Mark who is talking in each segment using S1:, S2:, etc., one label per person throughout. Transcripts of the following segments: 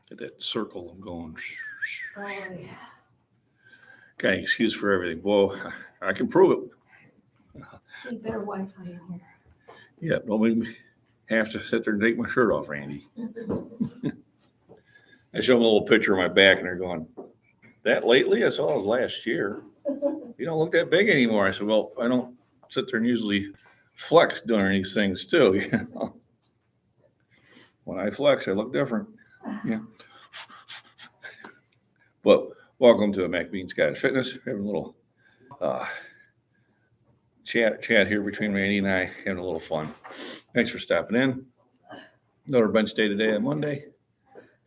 S1: Get that circle going.
S2: Oh, yeah.
S1: Got an excuse for everything. Whoa, I can prove it.
S2: Need better Wi-Fi in here.
S1: Yeah, don't make me have to sit there and take my shirt off, Randy. I show them a little picture of my back, and they're going, "That lately? I saw it was last year. You don't look that big anymore." I said, "Well, I don't sit there and usually flex during these things too. You know? When I flex, I look different." Yeah. But welcome to MacBean Scottish Fitness. We're having a little uh, chat here between Randy and I, having a little fun. Thanks for stopping in. Another bench day today on Monday,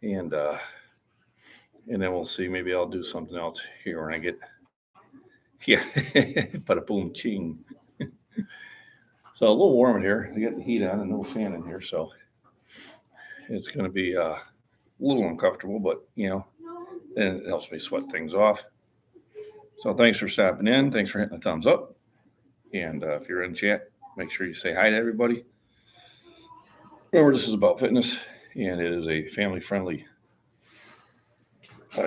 S1: and then we'll see. Maybe I'll do something else here when I get. Yeah, but a boom ching. So a little warm in here. I got the heat on and no fan in here, so it's going to be a little uncomfortable, but then it helps me sweat things off. So thanks for stopping in. Thanks for hitting the thumbs up. And if you're in chat, make sure you say hi to everybody. Remember, this is about fitness, and it is a family-friendly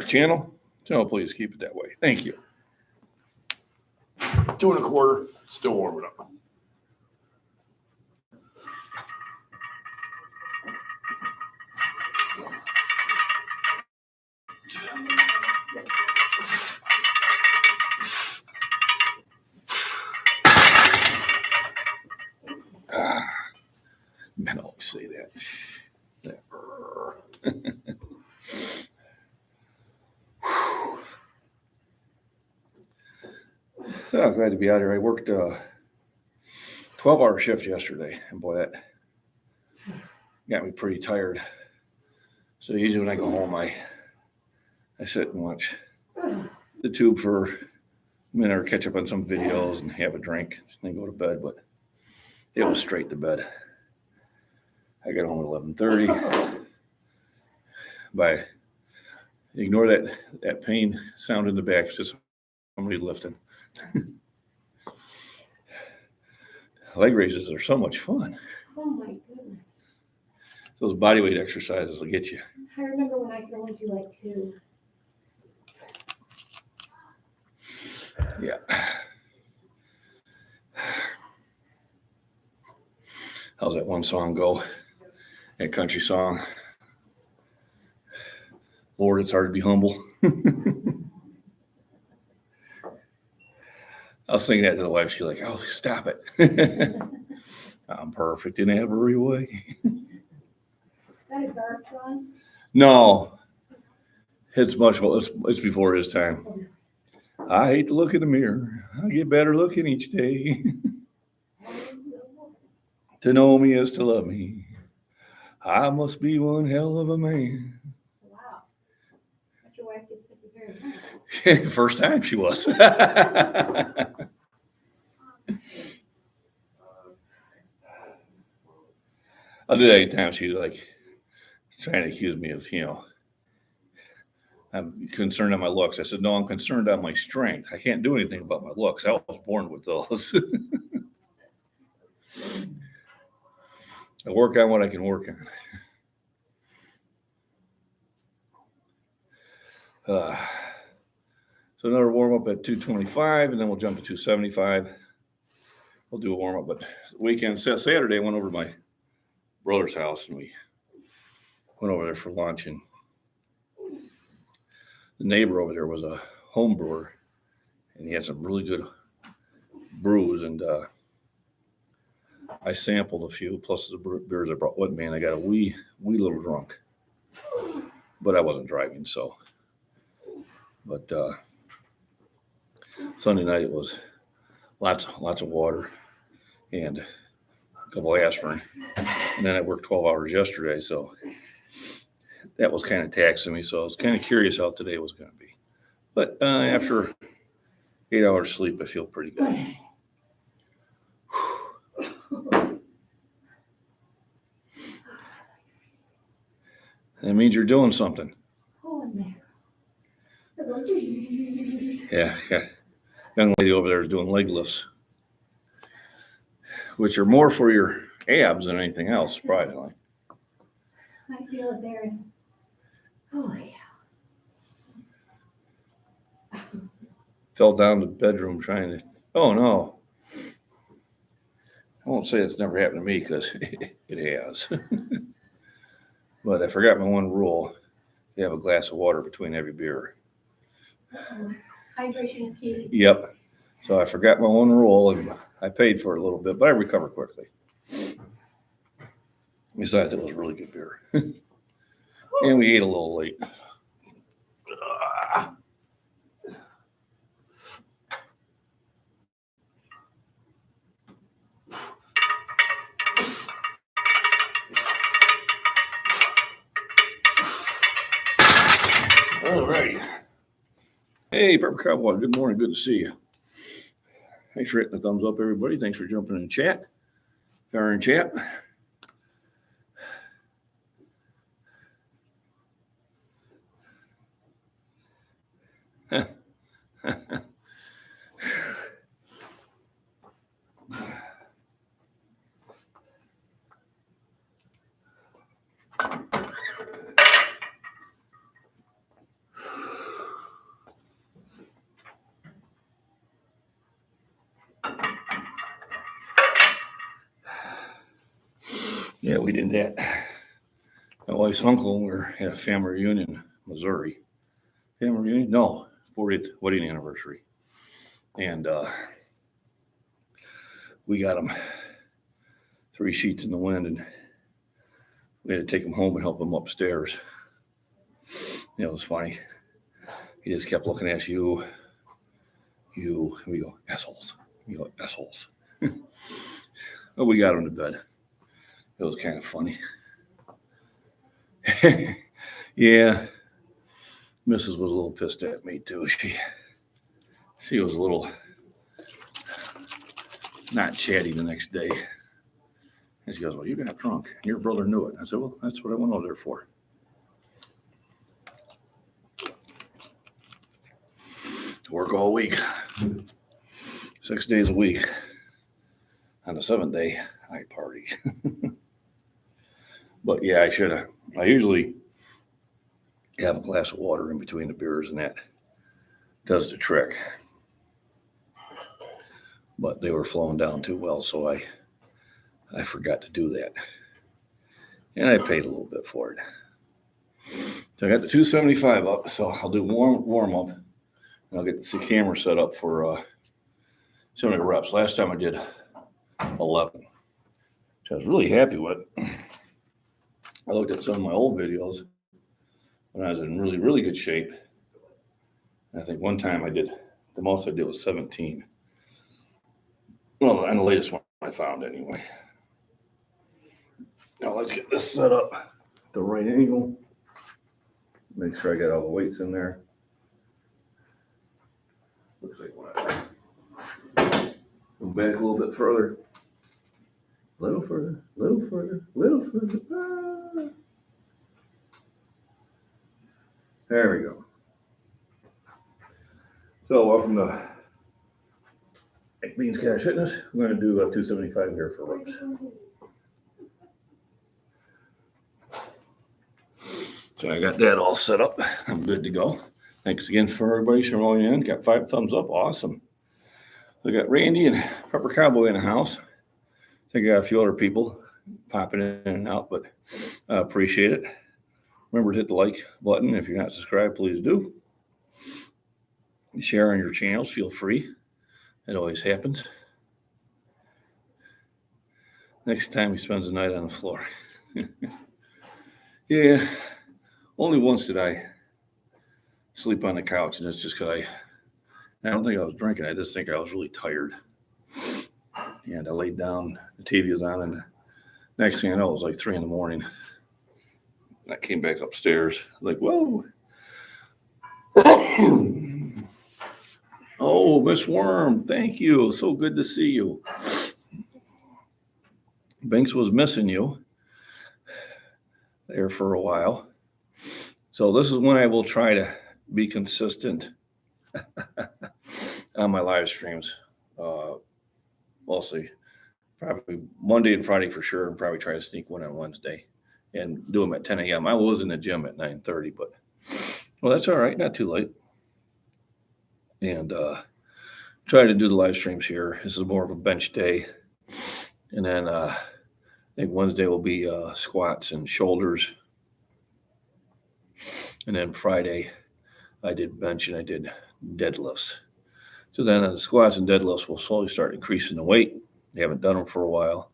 S1: channel. So please keep it that way. Thank you. 2 1/4. Still warming up. Men always say that. Oh, glad to be out here. I worked a 12-hour shift yesterday, and boy, that got me pretty tired. So usually when I go home, I sit and watch the tube for a minute or catch up on some videos and have a drink and then go to bed. But it was straight to bed. I got home at 11:30. By ignore that pain sound in the back. It's just somebody lifting. Leg raises are so much fun.
S2: Oh my goodness.
S1: Those bodyweight exercises will get you.
S2: I remember when I could only do like 2.
S1: Yeah. How's that one song go? That country song. Lord, it's hard to be humble. I was singing that to the wife. She's like, "Oh, stop it." I'm perfect in every way.
S2: Is that a Garth song?
S1: No. It's it's before his time. I hate to look in the mirror. I get better looking each day. To know me is to love me. I must be one hell of a man.
S2: Wow. How'd your wife get sick of hearing that?
S1: First time she was. I'll do that anytime she's like trying to accuse me of, I'm concerned on my looks. I said, no, I'm concerned on my strength. I can't do anything about my looks. I was born with those. I work on what I can work on. So another warm up at 225, and then we'll jump to 275. We'll do a warm up, but weekend, Saturday, I went over to my brother's house, and we went over there for lunch, and the neighbor over there was a home brewer, and he had some really good brews, and I sampled a few, plus the beers I brought with me, and I got a wee little drunk, but I wasn't driving, so. But Sunday night it was lots of water and a couple of aspirin, and then I worked 12 hours yesterday, so that was kind of taxing me. So I was kind of curious how today was going to be. But after 8 hours sleep, I feel pretty good. That means you're doing something.
S2: Oh, man.
S1: Yeah. Young lady over there is doing leg lifts, which are more for your abs than anything else, surprisingly.
S2: I feel it there. Oh, yeah.
S1: Fell down the bedroom trying to, oh no. I won't say it's never happened to me because it has. But I forgot my one rule. You have a glass of water between every beer.
S2: Uh-oh. Hydration is key.
S1: Yep. So I forgot my one rule and I paid for it a little bit, but I recovered quickly. Besides, it was really good beer. And we ate a little late. All righty. Hey, Purple Cowboy, good morning. Good to see you. Thanks for hitting the thumbs up, everybody. Thanks for jumping in the chat. Fire in chat. Yeah, we did that. My wife's uncle, we were at a family reunion in Missouri. Family reunion? No, 40th wedding anniversary. And we got him 3 sheets in the wind, and we had to take him home and help him upstairs. It was funny. He just kept looking at you, and we go, assholes. You go, assholes. But we got him to bed. It was kind of funny. Yeah, Mrs. was a little pissed at me too. She was a little not chatty the next day. And she goes, well, you got drunk. Your brother knew it. I said, well, that's what I went over there for. Work all week, 6 days a week. On the 7th day, I party. But yeah, I should have. I usually have a glass of water in between the beers, and that does the trick. But they were flowing down too well, so I forgot to do that. And I paid a little bit for it. So I got the 275 up, so I'll do warm up. And I'll get the camera set up for 70 reps. Last time I did 11, which I was really happy with. I looked at some of my old videos when I was in really, really good shape. And I think one time the most I did was 17. Well, and the latest one I found anyway. Now let's get this set up at the right angle. Make sure I got all the weights in there. Looks like what go back a little bit further. A little further, little further, little further. Ah. There we go. So welcome to MacBean Scottish Fitness. We're going to do a 275 here for reps. So I got that all set up. I'm good to go. Thanks again for everybody showing in. Got 5 thumbs up. Awesome. We got Randy and Pepper Cowboy in the house. I think I got a few other people popping in and out, but I appreciate it. Remember to hit the like button. If you're not subscribed, please do. Share on your channels. Feel free. It always happens. Next time he spends the night on the floor. Yeah. Only once did I sleep on the couch, and it's just because I don't think I was drinking. I just think I was really tired. And I laid down, the TV was on, and the next thing I know, it was like 3 in the morning. I came back upstairs, like, whoa. Oh, Miss Worm, thank you. So good to see you. Banks was missing you there for a while. So this is when I will try to be consistent on my live streams. Mostly, probably Monday and Friday for sure, and probably try to sneak one on Wednesday and do them at 10 a.m. I was in the gym at 9:30, but Well, that's all right. Not too late. And try to do the live streams here. This is more of a bench day. And then I think Wednesday will be squats and shoulders. And then Friday, I did bench and I did deadlifts. So then the squats and deadlifts will slowly start increasing the weight. They haven't done them for a while.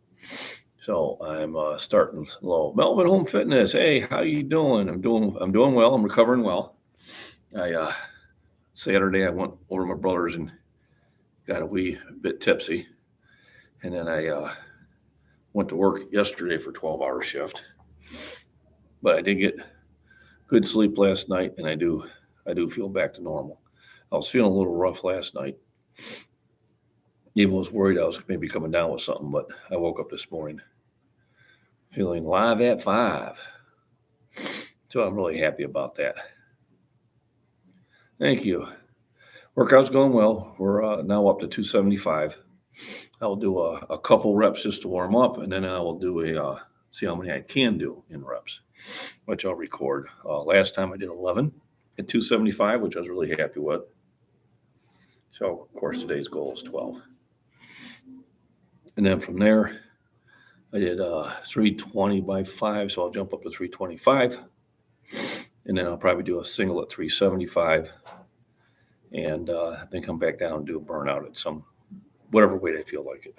S1: So I'm starting low. Melvin Home Fitness. Hey, how you doing? I'm doing well. I'm recovering well. I Saturday I went over to my brother's and got a wee bit tipsy, and then I went to work yesterday for 12-hour shift. But I did get good sleep last night, and I do feel back to normal. I was feeling a little rough last night. Even was worried I was maybe coming down with something, but I woke up this morning feeling live at 5. So I'm really happy about that. Thank you. Workout's going well. We're now up to 275. I'll do a couple reps just to warm up, and then I will do see how many I can do in reps, which I'll record. Last time I did 11 at 275, which I was really happy with. So, of course, today's goal is 12. And then from there, I did 320 by 5, so I'll jump up to 325. And then I'll probably do a single at 375 and then come back down and do a burnout at some whatever weight I feel like it.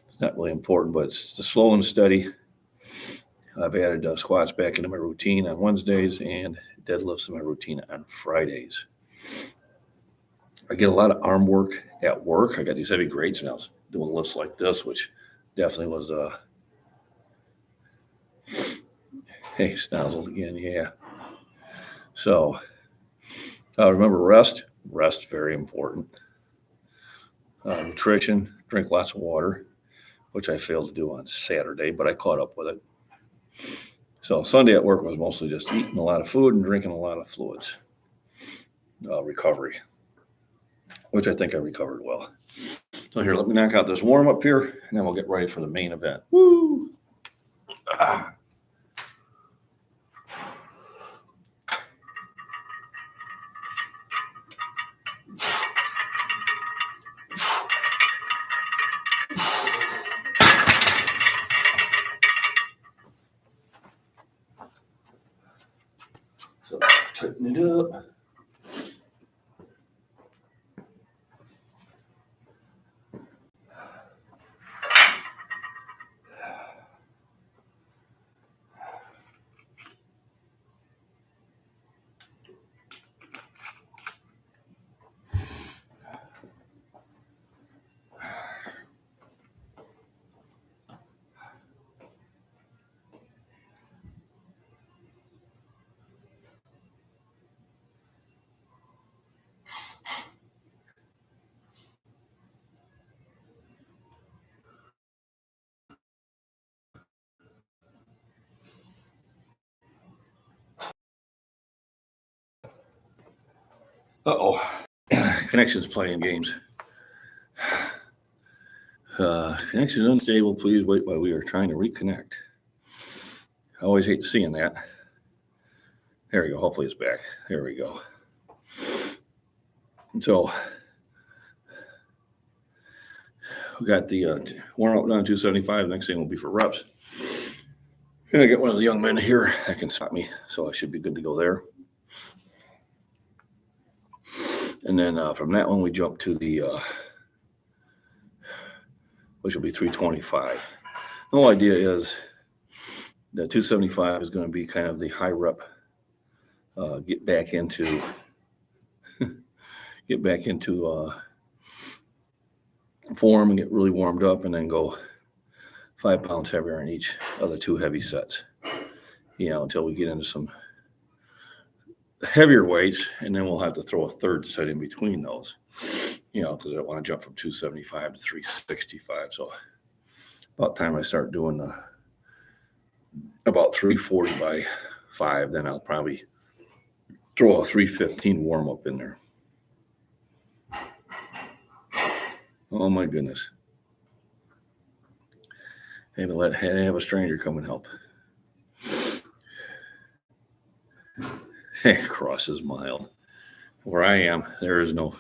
S1: It's not really important, but it's the slow and steady. I've added squats back into my routine on Wednesdays and deadlifts in my routine on Fridays. I get a lot of arm work at work. I got these heavy grates, and I was doing lifts like this, which definitely was hey, snozzled again, yeah. So remember, rest, very important. Nutrition, drink lots of water, which I failed to do on Saturday, but I caught up with it. So Sunday at work was mostly just eating a lot of food and drinking a lot of fluids. Recovery, which I think I recovered well. So here, let me knock out this warm up here, and then we'll get ready for the main event. Woo! Ah. So tighten it up. Uh-oh. Connection's playing games. Connection is unstable. Please wait while we are trying to reconnect. I always hate seeing that. There we go. Hopefully it's back. There we go. So we got the warm up down 275. Next thing will be for reps. And I got one of the young men here that can stop me, so I should be good to go there. And then from that one, we jump to the, which will be 325. The whole idea is that 275 is going to be kind of the high rep, get back into form and get really warmed up, and then go 5 pounds heavier in each of the 2 heavy sets, until we get into some heavier weights, and then we'll have to throw a third set in between those, because I want to jump from 275 to 365. So about time I start doing about 340 by 5, then I'll probably throw a 315 warm up in there. Oh my goodness. I had to have a stranger come and help. Cross is mild. Where I am, there is no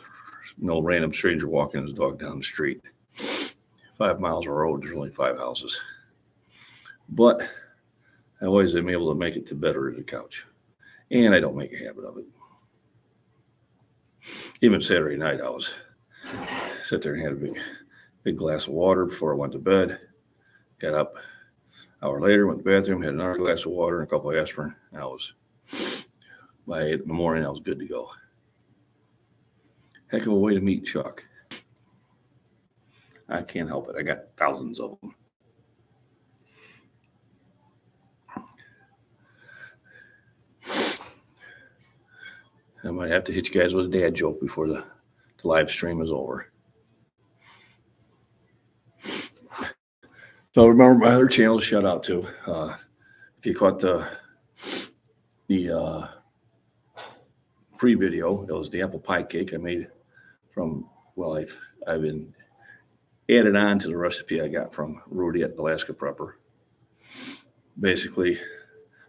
S1: random stranger walking his dog down the street. 5 miles of road, there's only 5 houses. But I always am able to make it to bed or to the couch. And I don't make a habit of it. Even Saturday night, I was sit there and had a big glass of water before I went to bed. Got up an hour later, went to the bathroom, had another glass of water and a couple of aspirin. And by 8 in the morning, I was good to go. Heck of a way to meet Chuck. I can't help it. I got thousands of them. I might have to hit you guys with a dad joke before the live stream is over. So remember my other channel to shout out to. If you caught the pre-video, it was the apple pie cake I made from, well, I've been added on to the recipe I got from Rudy at Alaska Prepper. Basically,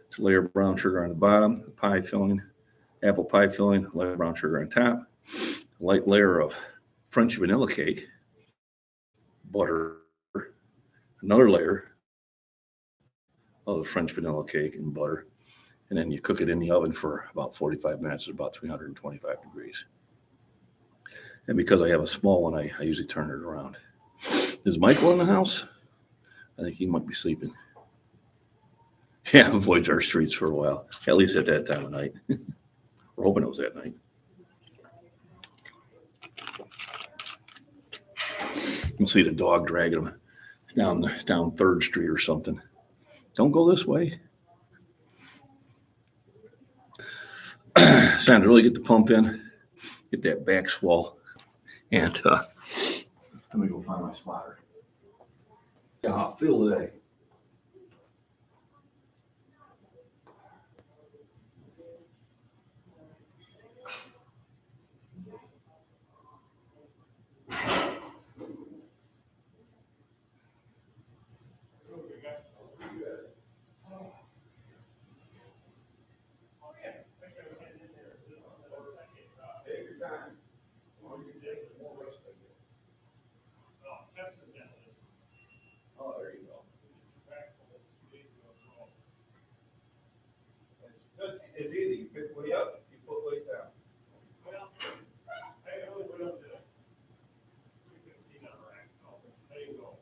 S1: it's a layer of brown sugar on the bottom, pie filling, apple pie filling, layer of brown sugar on top, a light layer of French vanilla cake, butter, another layer of the French vanilla cake and butter, and then you cook it in the oven for about 45 minutes at about 325 degrees. And because I have a small one, I usually turn it around. Is Michael in the house? I think he might be sleeping. Yeah, avoids our streets for a while, at least at that time of night. We're hoping it was that night. You'll see the dog dragging him down 3rd Street or something. Don't go this way. It's time to really get the pump in, get that back swell. And let me go find my spotter. Yeah, how I feel today. Oh, there you go. It's easy. You pick way up, you put way down.
S3: Well, I only went up to 315 on the rack. There you go.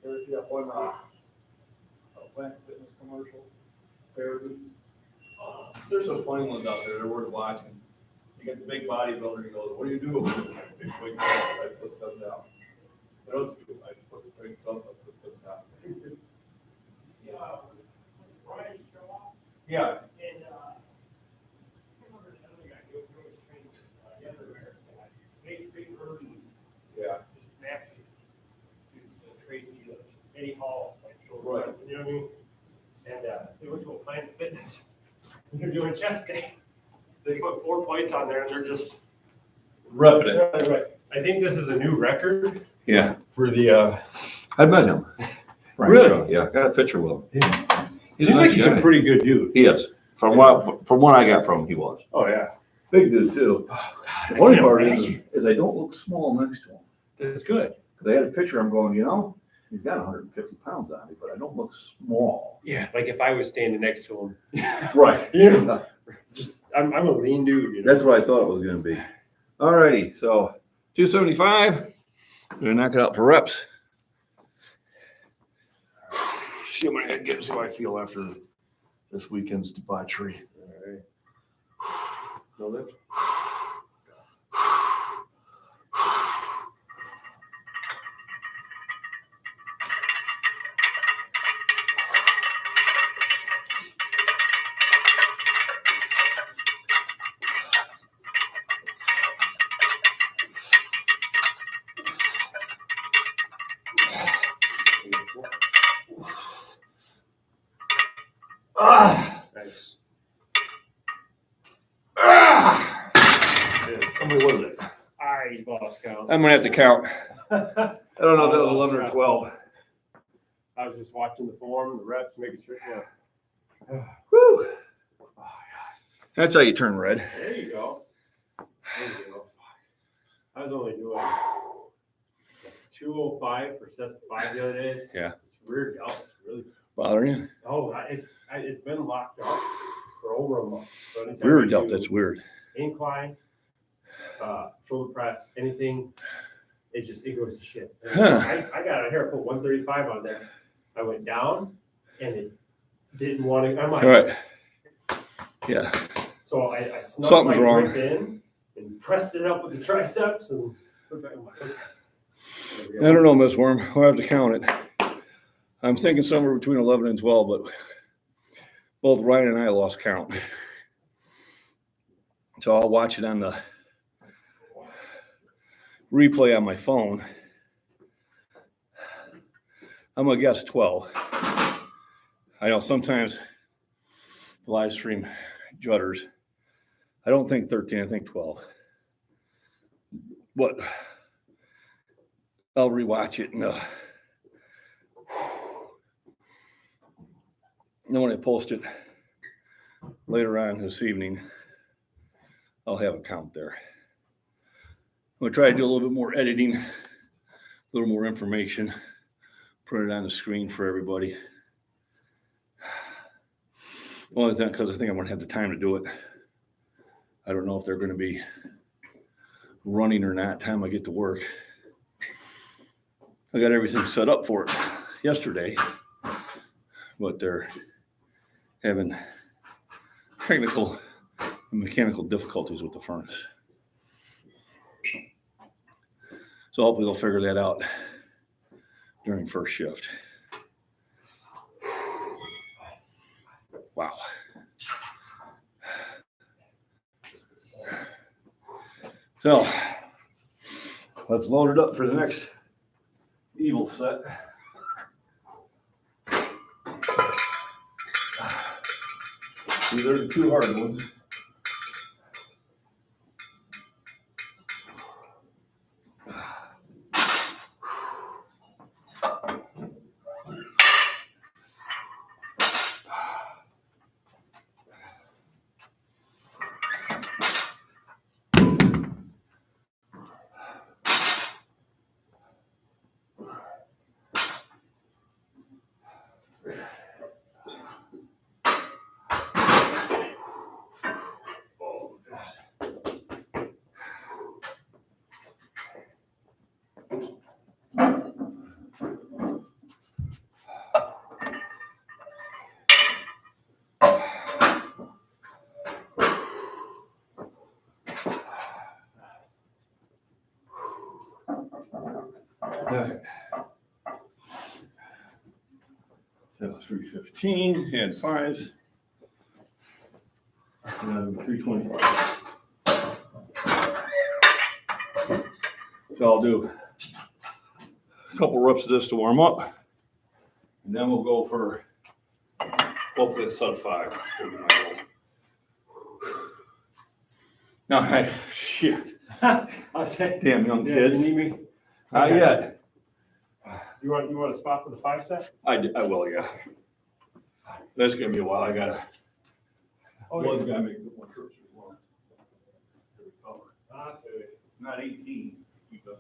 S1: You ever see that one Planet Fitness commercial? Parody? There's some funny ones out there. They're worth watching. You get the big bodybuilder. He goes, "What do you do?" Big weight up, I put them down. What else do? I put the weight up, I put them down.
S3: Yeah, Brian show up,
S1: Yeah.
S3: and I can't remember the other guy. He was really trained. The other American guy, big Urban,
S1: Yeah.
S3: just massive. Dude's crazy, Eddie Hall type shoulder
S1: Right.
S3: press, you know what I mean? And they went to a Planet Fitness. They're doing chest day. They put 4 plates on there, and they're just
S1: Repping it.
S3: right. I think this is a new record
S1: Yeah.
S3: for the.
S1: I met him.
S3: Really?
S1: Yeah. Got a picture with him.
S3: Seems like he's a pretty good dude.
S1: He is. From what I got from him, he was.
S3: Oh yeah.
S1: Big dude too.
S3: Oh,
S1: The
S3: God,
S1: funny part is I don't look small next to him.
S3: That's good.
S1: Because I had a picture, I'm going, he's got 150 pounds on me, but I don't look small.
S3: Yeah, like if I was standing next to him.
S1: Right.
S3: You know, just I'm a lean dude. You know?
S1: That's what I thought it was going to be. All righty, so 275. We're going to knock it out for reps. See how many I get, see how I feel after this weekend's debauchery.
S3: All right. No lift. Nice.
S1: How many was it?
S3: All right, boss count.
S1: I'm going to have to count.
S3: I
S1: I don't know if that was 11 or 12.
S3: was just watching the form, the reps, making sure. Yeah.
S1: Woo.
S3: Oh gosh.
S1: That's how you turn red.
S3: There you go. There you go. I was only doing 205 for sets of 5 the other days.
S1: Yeah.
S3: It's rear delt. It's really.
S1: Bothering you?
S3: Oh, it's been locked up for over a month. So anytime
S1: Rear
S3: I
S1: delt,
S3: do
S1: that's weird.
S3: incline, shoulder press, anything, it goes to shit. And
S1: Huh.
S3: I got it here. I put 135 on there. I went down and it didn't want to. I'm like,
S1: All right. Yeah.
S3: so I snuck
S1: Something's
S3: my
S1: wrong.
S3: grip in and pressed it up with the triceps and put it back. I'm like, okay. There we
S1: I
S3: go.
S1: don't know, Miss Worm. We'll have to count it. I'm thinking somewhere between 11 and 12, but both Ryan and I lost count. So I'll watch it on the replay on my phone. I'm going to guess 12. I know sometimes the live stream judders. I don't think 13, I think 12. But I'll rewatch it and then when I post it later on this evening, I'll have a count there. I'm going to try to do a little bit more editing, a little more information, put it on the screen for everybody. Only thing, because I think I'm going to have the time to do it. I don't know if they're going to be running or not time I get to work. I got everything set up for it yesterday, but they're having technical and mechanical difficulties with the furnace. So hopefully they'll figure that out during first shift. Wow. So let's load it up for the next evil set. These are the 2 hard ones. Okay. So 315 and 5s. And 325. So I'll do a couple reps of this to warm up. And then we'll go for hopefully a sub 5. No, shit. Damn young kids.
S3: You need me?
S1: Not yet.
S3: You want a spot for the 5 set?
S1: I will, yeah. That's gonna be a while. I gotta.
S3: Oh,
S1: One's gotta make good one trips as well.
S3: Okay.
S1: Not 18. Because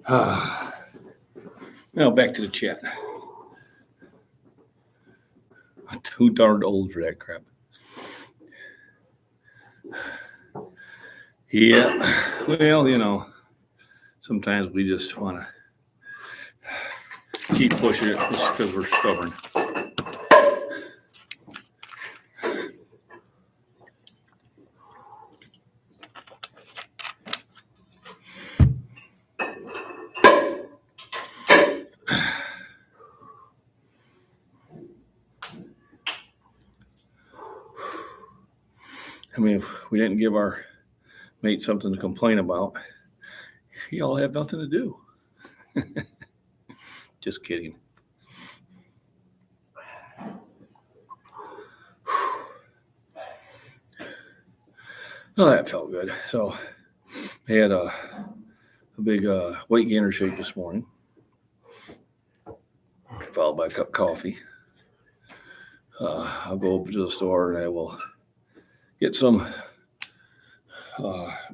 S1: Now back to the chat. I'm too darn old for that crap. Yeah, well, sometimes we just want to keep pushing it just because we're stubborn. I mean, if we didn't give our mate something to complain about, y'all had nothing to do. Just kidding. Well, that felt good. So I had a big weight gainer shake this morning, followed by a cup of coffee. I'll go over to the store and I will get some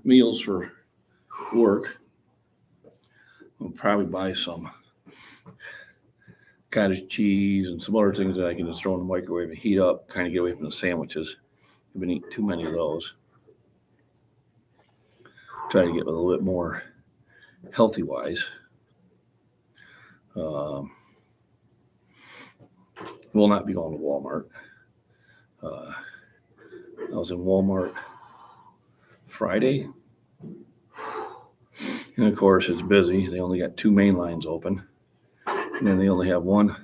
S1: meals for work. I'll probably buy some cottage cheese and some other things that I can just throw in the microwave and heat up, kind of get away from the sandwiches. I've been eating too many of those. Try to get a little bit more healthy wise. Will not be going to Walmart. I was in Walmart Friday. And of course, it's busy. They only got 2 main lines open. And then they only have one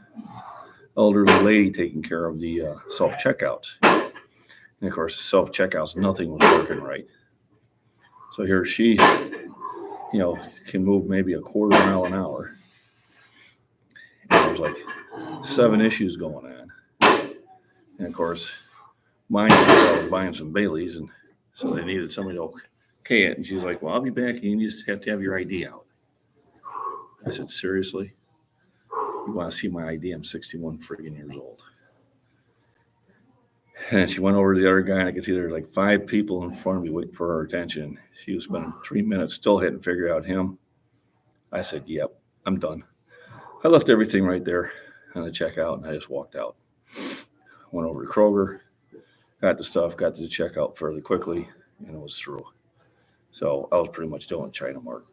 S1: elderly lady taking care of the self-checkouts. And of course, self-checkouts, nothing was working right. So here she, can move maybe a quarter mile an hour. And there's like 7 issues going on. And of course, mine I was buying some Baileys, and so they needed somebody to okay it. And she's like, well, I'll be back, and you just have to have your ID out. I said, seriously? You want to see my ID? I'm 61 friggin' years old. And she went over to the other guy, and I could see there were like 5 people in front of me waiting for her attention. She was spending 3 minutes, still hadn't figured out him. I said, yep, I'm done. I left everything right there on the checkout, and I just walked out. Went over to Kroger, got the stuff, got to the checkout fairly quickly, and it was through. So I was pretty much doing China Mart.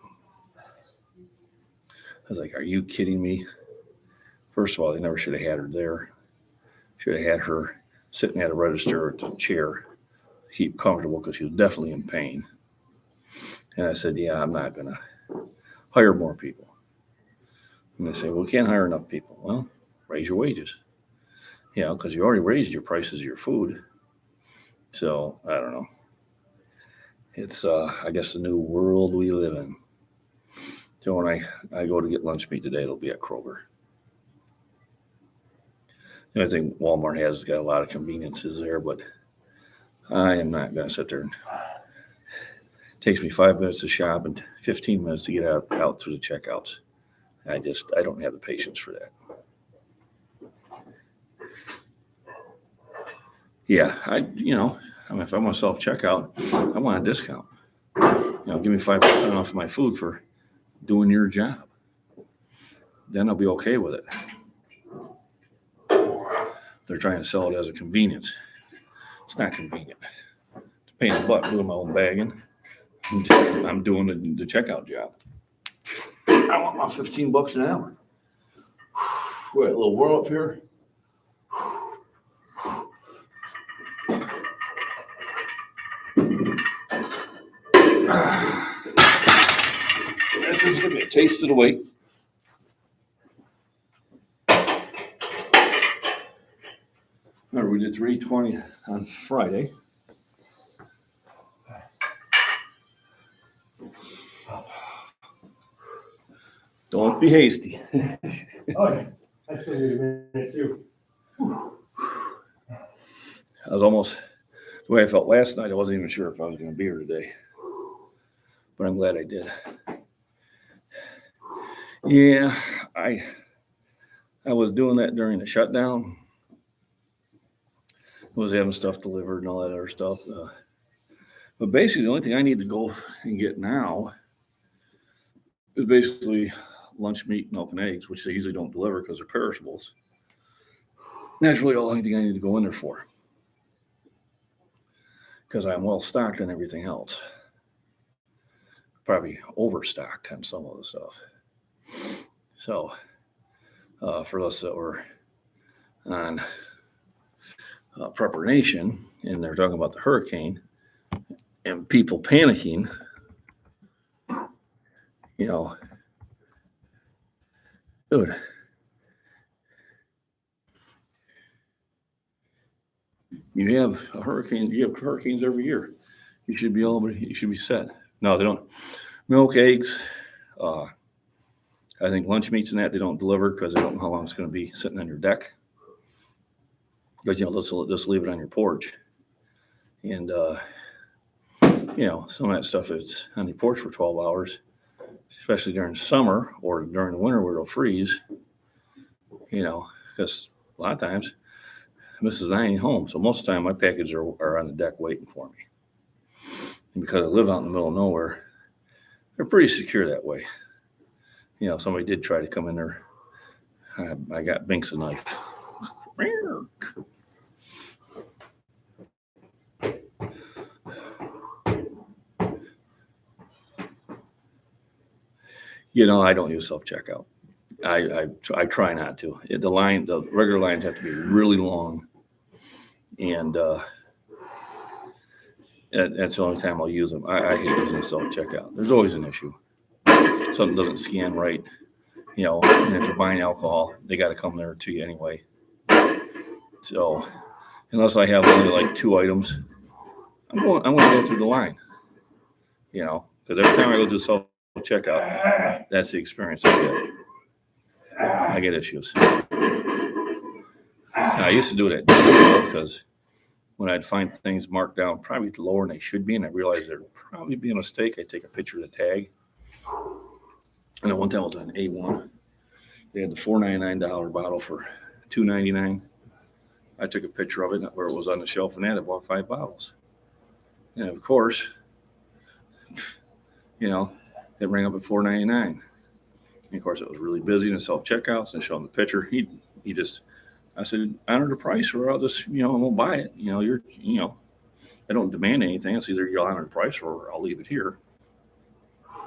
S1: I was like, are you kidding me? First of all, they never should have had her there. Should have had her sitting at a register at the chair, keep comfortable, because she was definitely in pain. And I said, yeah, I'm not going to hire more people. And they say, well, we can't hire enough people. Well, raise your wages. Yeah, because you already raised your prices of your food. So I don't know. It's, I guess, the new world we live in. So when I go to get lunch meat today, it'll be at Kroger. And I think Walmart has got a lot of conveniences there, but I am not going to sit there. It takes me 5 minutes to shop and 15 minutes to get out through the checkouts. I don't have the patience for that. Yeah, if I'm a self-checkout, I want a discount. Give me 5% off my food for doing your job. Then I'll be okay with it. They're trying to sell it as a convenience. It's not convenient. It's a pain in the butt doing my own bagging. I'm doing the checkout job. I want my $15 an hour. We got a little warm up here. This is going to be a taste of the weight. Remember, we did 320 on Friday. Don't be hasty.
S3: Oh, yeah. I still need a minute too.
S1: I was almost, the way I felt last night, I wasn't even sure if I was going to be here today. But I'm glad I did. Yeah, I was doing that during the shutdown. I was having stuff delivered and all that other stuff. But basically, the only thing I need to go and get now is basically lunch meat, milk, and eggs, which they usually don't deliver because they're perishables. That's really all I think I need to go in there for, because I'm well stocked on everything else. Probably overstocked on some of the stuff. So for us that were on Prepper Nation, and they're talking about the hurricane and people panicking, dude, you have a hurricane. You have hurricanes every year. You should be set. No, they don't. Milk, eggs. I think lunch meats and that they don't deliver because they don't know how long it's going to be sitting on your deck. Because let's just leave it on your porch, and some of that stuff is on your porch for 12 hours, especially during summer or during the winter where it'll freeze. Because a lot of times Mrs. and I ain't home, so most of the time my packages are on the deck waiting for me. And because I live out in the middle of nowhere, they're pretty secure that way. Somebody did try to come in there. I got Binks a knife. I don't use self-checkout. I try not to. The regular lines have to be really long, and that's the only time I'll use them. I hate using self-checkout. There's always an issue. Something doesn't scan right, and if you're buying alcohol, they got to come there to you anyway. So unless I have only like 2 items, I'm going to go through the line, because every time I go through self-checkout, that's the experience I get. I get issues. I used to do it because when I'd find things marked down probably lower than they should be, and I realized there'd probably be a mistake, I'd take a picture of the tag. And then one time I was on A1. They had the $4.99 bottle for $2.99. I took a picture of it where it was on the shelf, and I bought 5 bottles. And of course, it rang up at $4.99. And of course, it was really busy in the self-checkouts and showing the picture. I said, honor the price or I'll just, I won't buy it. I don't demand anything. It's either you'll honor the price or I'll leave it here.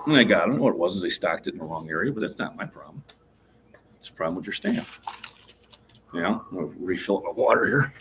S1: And I got it. What it was is they stocked it in the wrong area, but that's not my problem. It's a problem with your stamp. I'll refill my water here.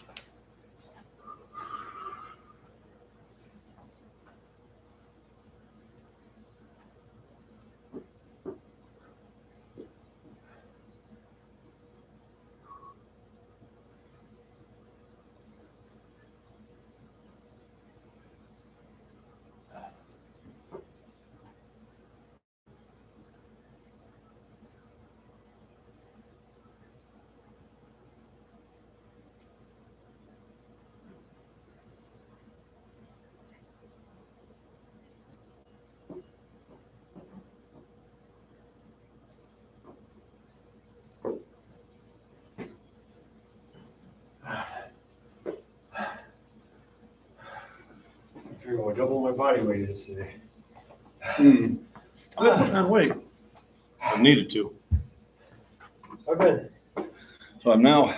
S3: I figure I'll double my body weight is today.
S1: I'm putting on weight. I needed to.
S3: Okay.
S1: So I'm now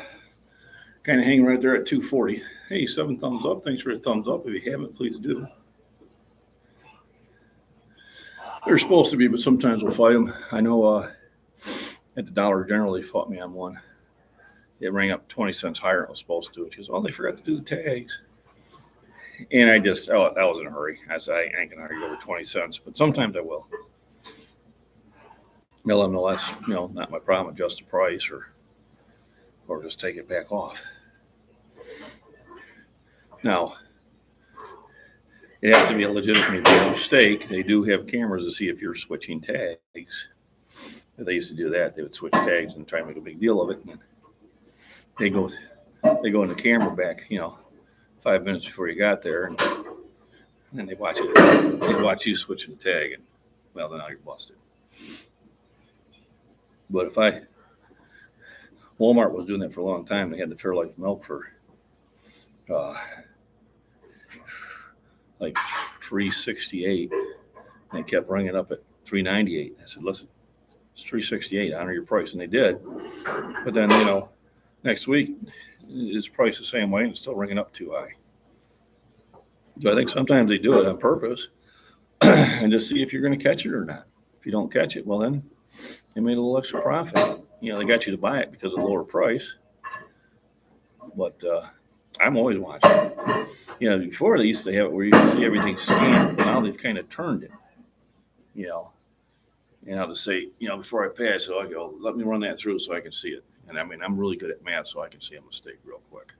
S1: kind of hanging right there at 240. Hey, 7 thumbs up. Thanks for the thumbs up. If you haven't, please do. They're supposed to be, but sometimes we'll fight them. I know at the Dollar General, they fought me on one. It rang up 20 cents higher than it was supposed to. She goes, oh, they forgot to do the tags. And I was in a hurry. I said, I ain't going to argue over 20 cents, but sometimes I will. They'll let them know that's, not my problem. Adjust the price or just take it back off. Now, it has to be a legitimate mistake. They do have cameras to see if you're switching tags. If they used to do that, they would switch tags and try to make a big deal of it. And they go in the camera back, 5 minutes before you got there, and then they watch it. They watch you switching the tag, and well, then now you're busted. But Walmart was doing that for a long time. They had the Fairlife milk for like $3.68, and they kept ringing up at $398. I said, listen, it's $368, honor your price. And they did. But then, next week, it's priced the same way and it's still ringing up too high. So I think sometimes they do it on purpose and just see if you're going to catch it or not. If you don't catch it, well, then they made a little extra profit. They got you to buy it because of the lower price. But I'm always watching. Before they used to have it where you could see everything scanned, but now they've kind of turned it. And I'll just say, before I pay, so I go, let me run that through so I can see it. And I mean, I'm really good at math, so I can see a mistake real quick.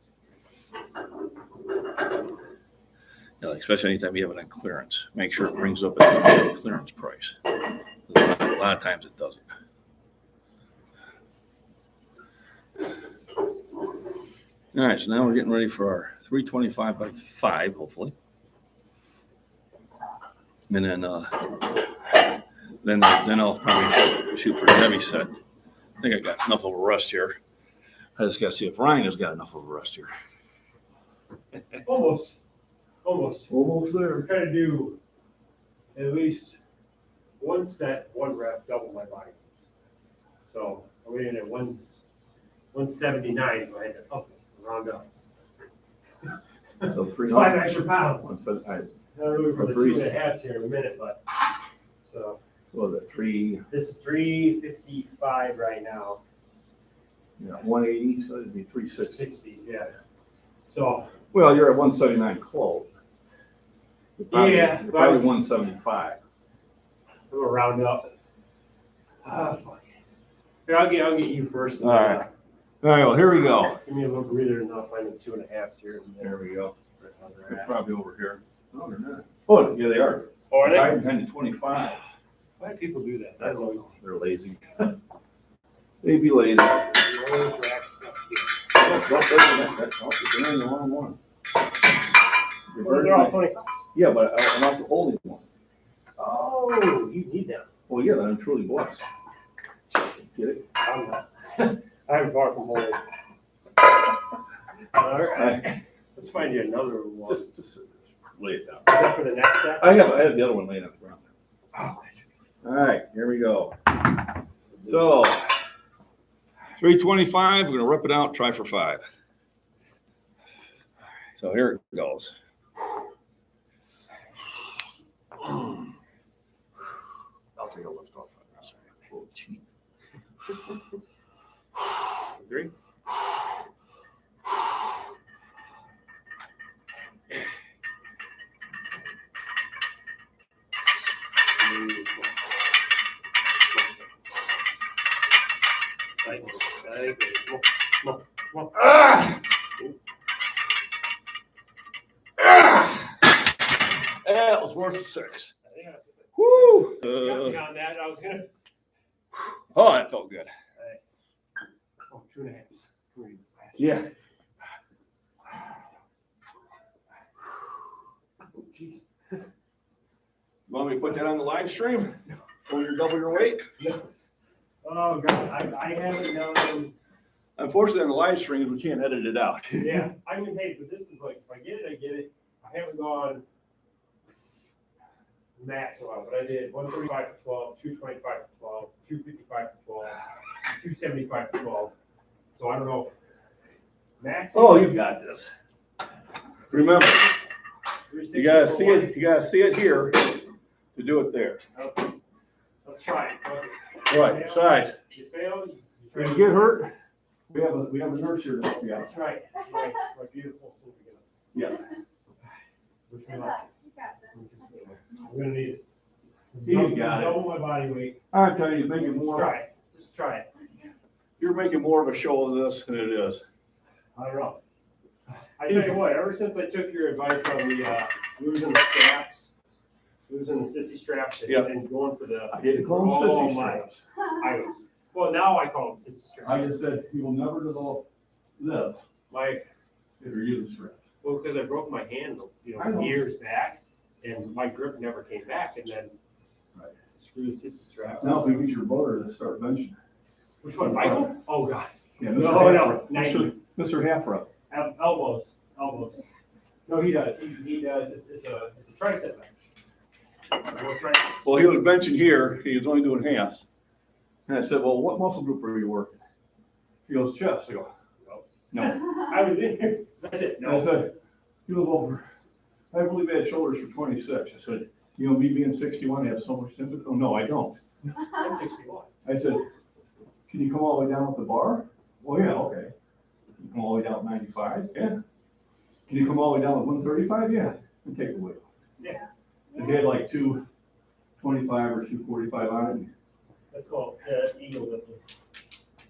S1: Especially anytime you have it on clearance, make sure it brings up at the clearance price. A lot of times it doesn't. All right, so now we're getting ready for our 325 by 5, hopefully. And then I'll probably shoot for a heavy set. I think I got enough of a rust here. I just got to see if Ryan has got enough of a rust here.
S3: Almost there. We're trying to do at least one set, one rep, double my body. So I'm in at 179, so I had to up it, round up.
S1: So
S3: 5 extra pounds.
S1: I
S3: Not really for the 2.5 here in a minute, but so.
S1: What was it, 3?
S3: This is 355 right now.
S1: 180, so it'd be 360.
S3: 60, yeah. So.
S1: Well, you're at 179 close. You're probably 175.
S3: I'm gonna round up. Fuck. Here, I'll get you first.
S1: All right. All right, well, here we go.
S3: Give me a little breather and I'll find the 2.5s here.
S1: There we go.
S3: Right how they're
S1: They're
S3: at.
S1: probably over here. No, they're not. Oh, yeah, they are.
S3: Oh, are they?
S1: Behind the 25.
S3: Why do people do that?
S1: I don't know. They're lazy. They be lazy.
S3: Those rack stuff here.
S1: You're doing the wrong one.
S3: They're all 25s.
S1: Yeah, but I'm not the holding one.
S3: Oh, you need them.
S1: Well, yeah, I'm truly blessed. Get it?
S3: I'm not. I'm far from holding. All right. Let's find you another one.
S1: Just lay it down.
S3: Is that for the next set?
S1: I have the other one laying on the ground.
S3: Oh,
S1: All right, here we go. So, 325, we're going to rip it out, try for 5. So here it goes. I'll take a lift off on this. A little cheap.
S3: 3.
S1: That was worth 6.
S3: Yeah.
S1: Woo!
S3: On that, I was gonna.
S1: Oh, that felt good.
S3: Oh, 2.5.
S1: Yeah.
S3: Oh, geez.
S1: Want me to put that on the live stream? When you're double your weight?
S3: No. Oh God, I haven't known.
S1: Unfortunately, on the live streams, we can't edit it out.
S3: Yeah, I mean, hey, but this is like, if I get it, I get it. I haven't gone max a lot, but I did 135 for 12, 225 for 12, 255 for 12, 275 for 12. So I don't know if max.
S1: Oh, you got this. Remember, you gotta see it. You gotta see it here to do it there.
S3: Okay. Let's try it. Okay.
S1: Right, size.
S3: You failed.
S1: If you get hurt, we have a nurse here to help you out.
S3: That's right. My beautiful Cynthia.
S1: Yeah.
S3: Which one? I'm gonna need it.
S1: You got it.
S3: Double my body weight.
S1: I'm telling you, making
S3: Just
S1: more.
S3: try it. Just try it.
S1: You're making more of a show of this than it is.
S3: I don't know. I tell you what, ever since I took your advice on the losing the straps, losing the sissy straps, and,
S1: Yep.
S3: and going for the
S1: I didn't call them
S3: all
S1: sissy
S3: my
S1: straps.
S3: items. Well, now I call them sissy straps.
S1: I just said you will never develop this
S3: My
S1: if you're using straps.
S3: well, because I broke my hand,
S1: I know.
S3: years back, and my grip never came back, and then
S1: Right.
S3: screw the sissy strap.
S1: Now, if we get your brother to start benching.
S3: Which one, Michael? Oh God,
S1: Yeah,
S3: No,
S1: Mr. Halfrup.
S3: elbows. No, he does. He does. It's a tricep bench.
S1: Well, he was benching here, he was only doing halves. And I said, well, what muscle group are you working? He goes, chest. I go, no.
S3: I was in here. That's it.
S1: And I said, he goes, well, I believe I had shoulders for 26. I said, you know, me being 61, I have so much sympathy. Oh, no, I don't.
S3: I'm 61.
S1: I said, can you come all the way down with the bar? Well, yeah, okay. Can you come all the way down with 95? Yeah. Can you come all the way down with 135? Yeah. And take the weight off.
S3: Yeah.
S1: And he had like 225 or 245 on it.
S3: That's called ego lifting.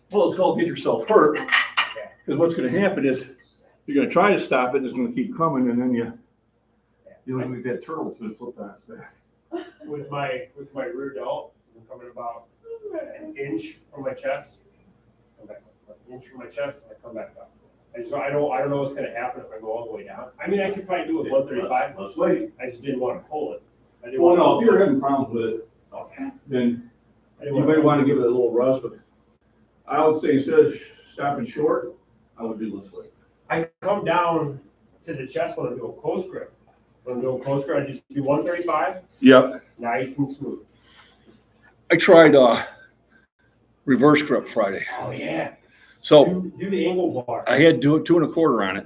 S1: Well, it's called get yourself hurt. Because what's going to happen is you're going to try to stop it and it's going to keep coming and then you look like that turtle to flip on its back.
S3: With my rear delt, I'm coming about an inch from my chest. Come back up. An inch from my chest, and I come back up. I don't know what's going to happen if I go all the way down. I mean, I could probably do it 135.
S1: Let's wait.
S3: I just didn't want to pull it. I didn't
S1: Well,
S3: want
S1: no, if you're having problems with it, then you may want to give it a little rest. But I would say instead of stopping short, I would do this way.
S3: I come down to the chest when I do a close grip. When I do a close grip, I just do 135.
S1: Yep.
S3: Nice and smooth.
S1: I tried reverse grip Friday.
S3: Oh, yeah.
S1: So
S3: Do the angle bar.
S1: I had to do it 2 1/4 on it.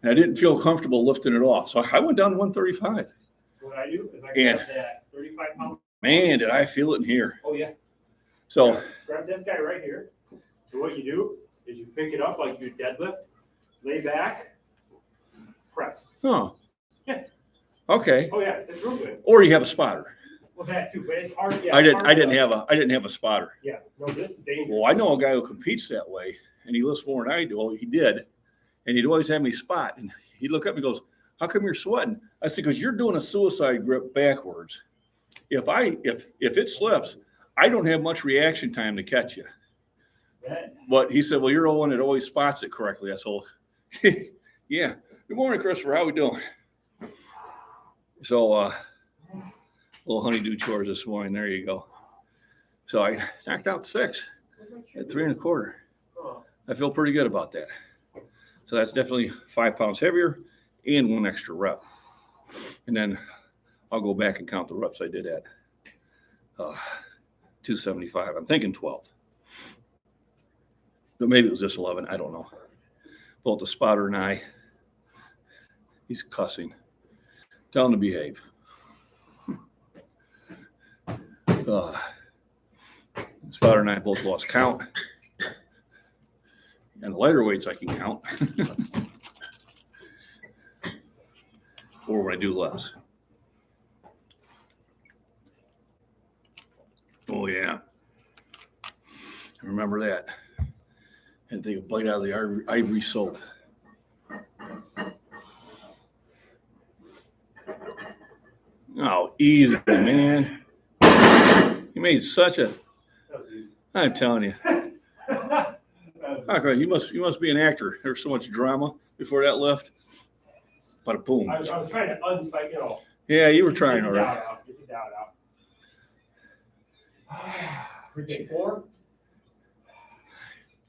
S1: And I didn't feel comfortable lifting it off. So I went down to 135.
S3: What I do is I
S1: And-
S3: grab that 35 pound.
S1: Man, did I feel it in here.
S3: Oh, yeah.
S1: So
S3: Grab this guy right here. So what you do is you pick it up like you deadlift, lay back, press.
S1: oh.
S3: Yeah.
S1: Okay.
S3: Oh yeah, it's real good.
S1: Or you have a spotter.
S3: Well, that too, but it's hard. Yeah,
S1: I
S3: it's
S1: didn't
S3: hard to-
S1: have a spotter.
S3: Yeah, no, this is dangerous.
S1: Well, I know a guy who competes that way, and he lifts more than I do. Well, he did, and he'd always have me spot. And he'd look up and goes, "How come you're sweating?" I said, "Because you're doing a suicide grip backwards. If it slips, I don't have much reaction time to catch you."
S3: That-
S1: But he said, "Well, you're the one that always spots it correctly." I said, "Yeah." Good morning, Christopher. How we doing? So, little honeydew chores this morning. There you go. So I knocked out 6 at 3 1/4.
S3: Oh,
S1: I feel pretty good about that. So that's definitely 5 pounds heavier and 1 extra rep. And then I'll go back and count the reps I did at 275. I'm thinking 12. But maybe it was just 11. I don't know. Both the spotter and I, he's cussing. Tell him to behave. Spotter and I both lost count. And the lighter weights I can count. Or would I do less? Oh, yeah. I remember that. And take a bite out of the ivory soap. Oh, easy, man. You made such a.
S3: that was easy.
S1: I'm telling you. Okay, you must be an actor. There's so much drama before that lift. But boom.
S3: I was trying to uncycle.
S1: Yeah, you were trying
S3: Get the
S1: already.
S3: doubt out. Get the doubt out. We take 4.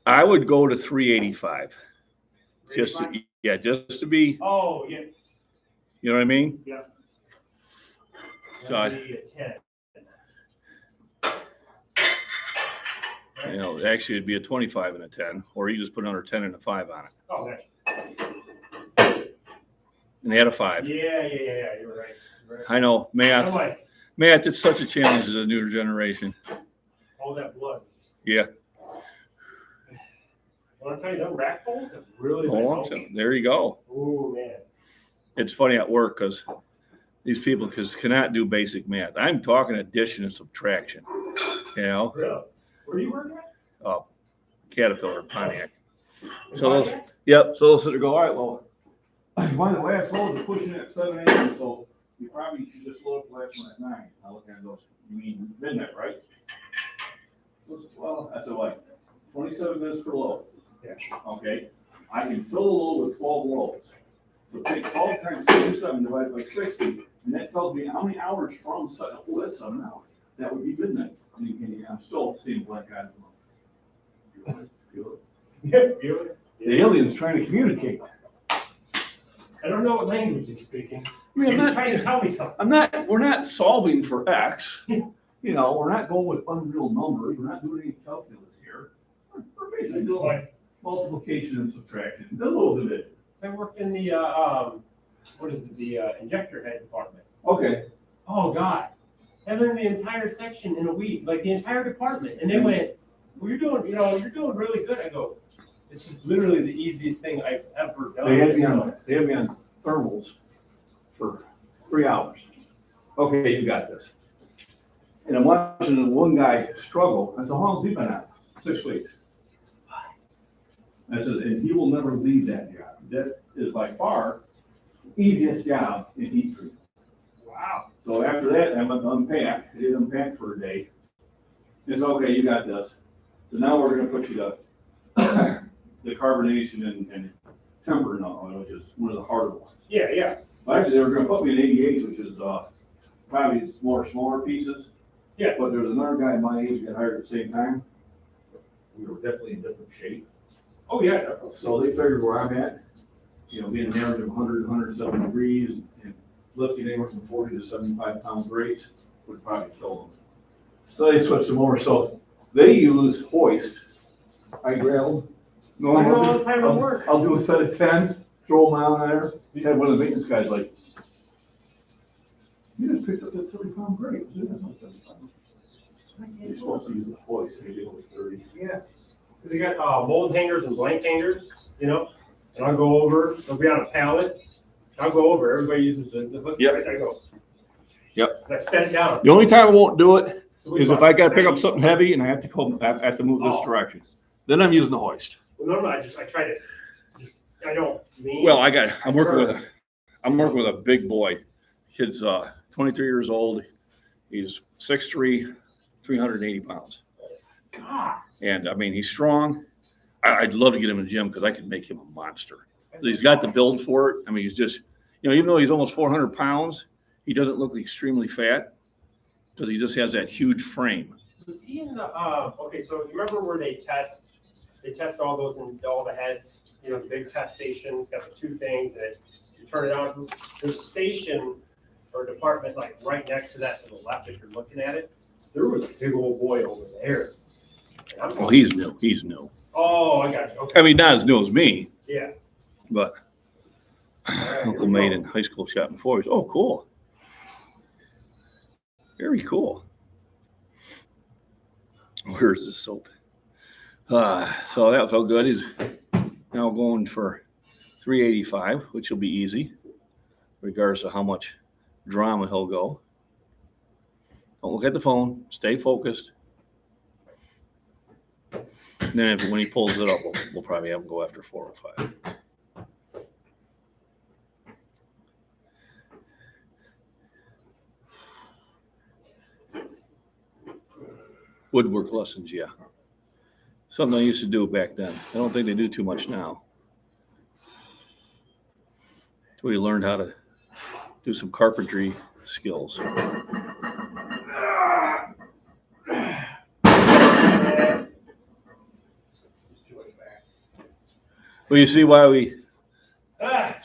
S1: I would go to 385. Just to,
S3: 85?
S1: yeah, just to be.
S3: Oh yeah.
S1: You know what I mean?
S3: Yeah.
S1: So
S3: That'd be a 10.
S1: You know, actually, it'd be a 25 and a 10, or you just put another 10 and a 5 on it.
S3: Oh, okay.
S1: And they had a 5.
S3: Yeah. You're right.
S1: I know,
S3: I'm
S1: math.
S3: like,
S1: Math, it's such a challenge as a newer generation.
S3: all that blood.
S1: Yeah.
S3: Want to tell you, them rack pulls have really been
S1: Oh,
S3: helping.
S1: there you go.
S3: Oh man.
S1: It's funny at work because these people cannot do basic math. I'm talking addition and subtraction. You know,
S3: Really? Where do you work at?
S1: Caterpillar, Pontiac.
S3: In
S1: So those,
S3: Pontiac?
S1: yep. So they'll sit there and go, all right, well, one of the last loads are pushing at 7 a.m. So you probably should just load up the last one at 9. I look at it, goes, you mean midnight, right? Well, that's like 27 minutes per load.
S3: Yeah.
S1: Okay. I can fill a load with 12 loads. So take 12 times 27 divided by 60, and that tells me how many hours from 7. Oh, that's 7 hours. That would be midnight. I'm still seeing black eyes. Feel it.
S3: Yeah, feel it.
S1: The alien's trying to communicate.
S3: I don't know what language you're speaking.
S1: I mean,
S3: You're trying to tell me something.
S1: we're not solving for X. You know, we're not going with unreal numbers. We're not doing any calculus here. We're basically
S3: It's
S1: doing
S3: like,
S1: multiplication and subtraction, a little bit.
S3: so I worked in the, what is it, the injector head department.
S1: Okay.
S3: Oh, God. I learned the entire section in a week, like the entire department. And they went, well, you're doing really good. I go, this is literally the easiest thing I've ever done.
S1: They had me on thermals for 3 hours. Okay, you got this. And I'm watching the one guy struggle. I said, how long's he been at? 6 weeks. I said, and he will never leave that job. That is by far the easiest job in heat treatment.
S3: Wow.
S1: So after that, I went to unpack. I did unpack for a day. It's okay, you got this. So now we're gonna put you to the carbonation and tempering on, which is one of the harder ones.
S3: Yeah, yeah.
S1: Well, actually, they were gonna put me in 88, which is probably smaller pieces.
S3: Yeah.
S1: But there was another guy my age got hired at the same time. We were definitely in different shape.
S3: Oh, yeah, definitely.
S1: So they figured where I'm at, you know, being an average of 100, 170 degrees and lifting anywhere from 40 to 75 pound weights would probably kill them. So they switched them over. So they use hoist. I grab them. No,
S3: I know all the time at work.
S1: I'll do a set of 10, throw them out there. You had one of the maintenance guys like, you just picked up that 30-pound grate. You're supposed to use the hoist, maybe only 30.
S3: Yeah. They got mold hangers and blank hangers, you know, and I'll go over, they'll be on a pallet. I'll go over, everybody uses the hook.
S1: Yep.
S3: Right, I go.
S1: Yep.
S3: And I set it down.
S1: The only time I won't do it
S3: So we
S1: is if
S3: bought
S1: I gotta pick up
S3: 90.
S1: something heavy and I have to move this
S3: Oh.
S1: direction. Then I'm using the hoist.
S3: Well, no, I try to, I don't mean.
S1: Well, I'm working with a big boy. Kid's 23 years old. He's 6'3", 380 pounds.
S3: God.
S1: And I mean, he's strong. I'd love to get him in the gym because I could make him a monster. He's got the build for it. I mean, he's just, you know, even though he's almost 400 pounds, he doesn't look extremely fat because he just has that huge frame.
S3: Was he in the, okay, so you remember where they test all those in all the heads, you know, the big test stations, got the two things, and you turn it on. There's a station or department like right next to that to the left if you're looking at it. There was a big old boy over there.
S1: Oh, he's new. He's new.
S3: Oh, I got you. Okay.
S1: I mean, not as new as me,
S3: Yeah.
S1: but
S3: right,
S1: Uncle Made in high school shot before. He's, oh, cool. Very cool. Where's the soap? So that felt good. He's now going for 385, which will be easy, regardless of how much drama he'll go. Don't look at the phone. Stay focused. And then when he pulls it up, we'll probably have him go after 405. Woodwork lessons, yeah. Something I used to do back then. I don't think they do too much now. We learned how to do some carpentry skills. Well, you see why we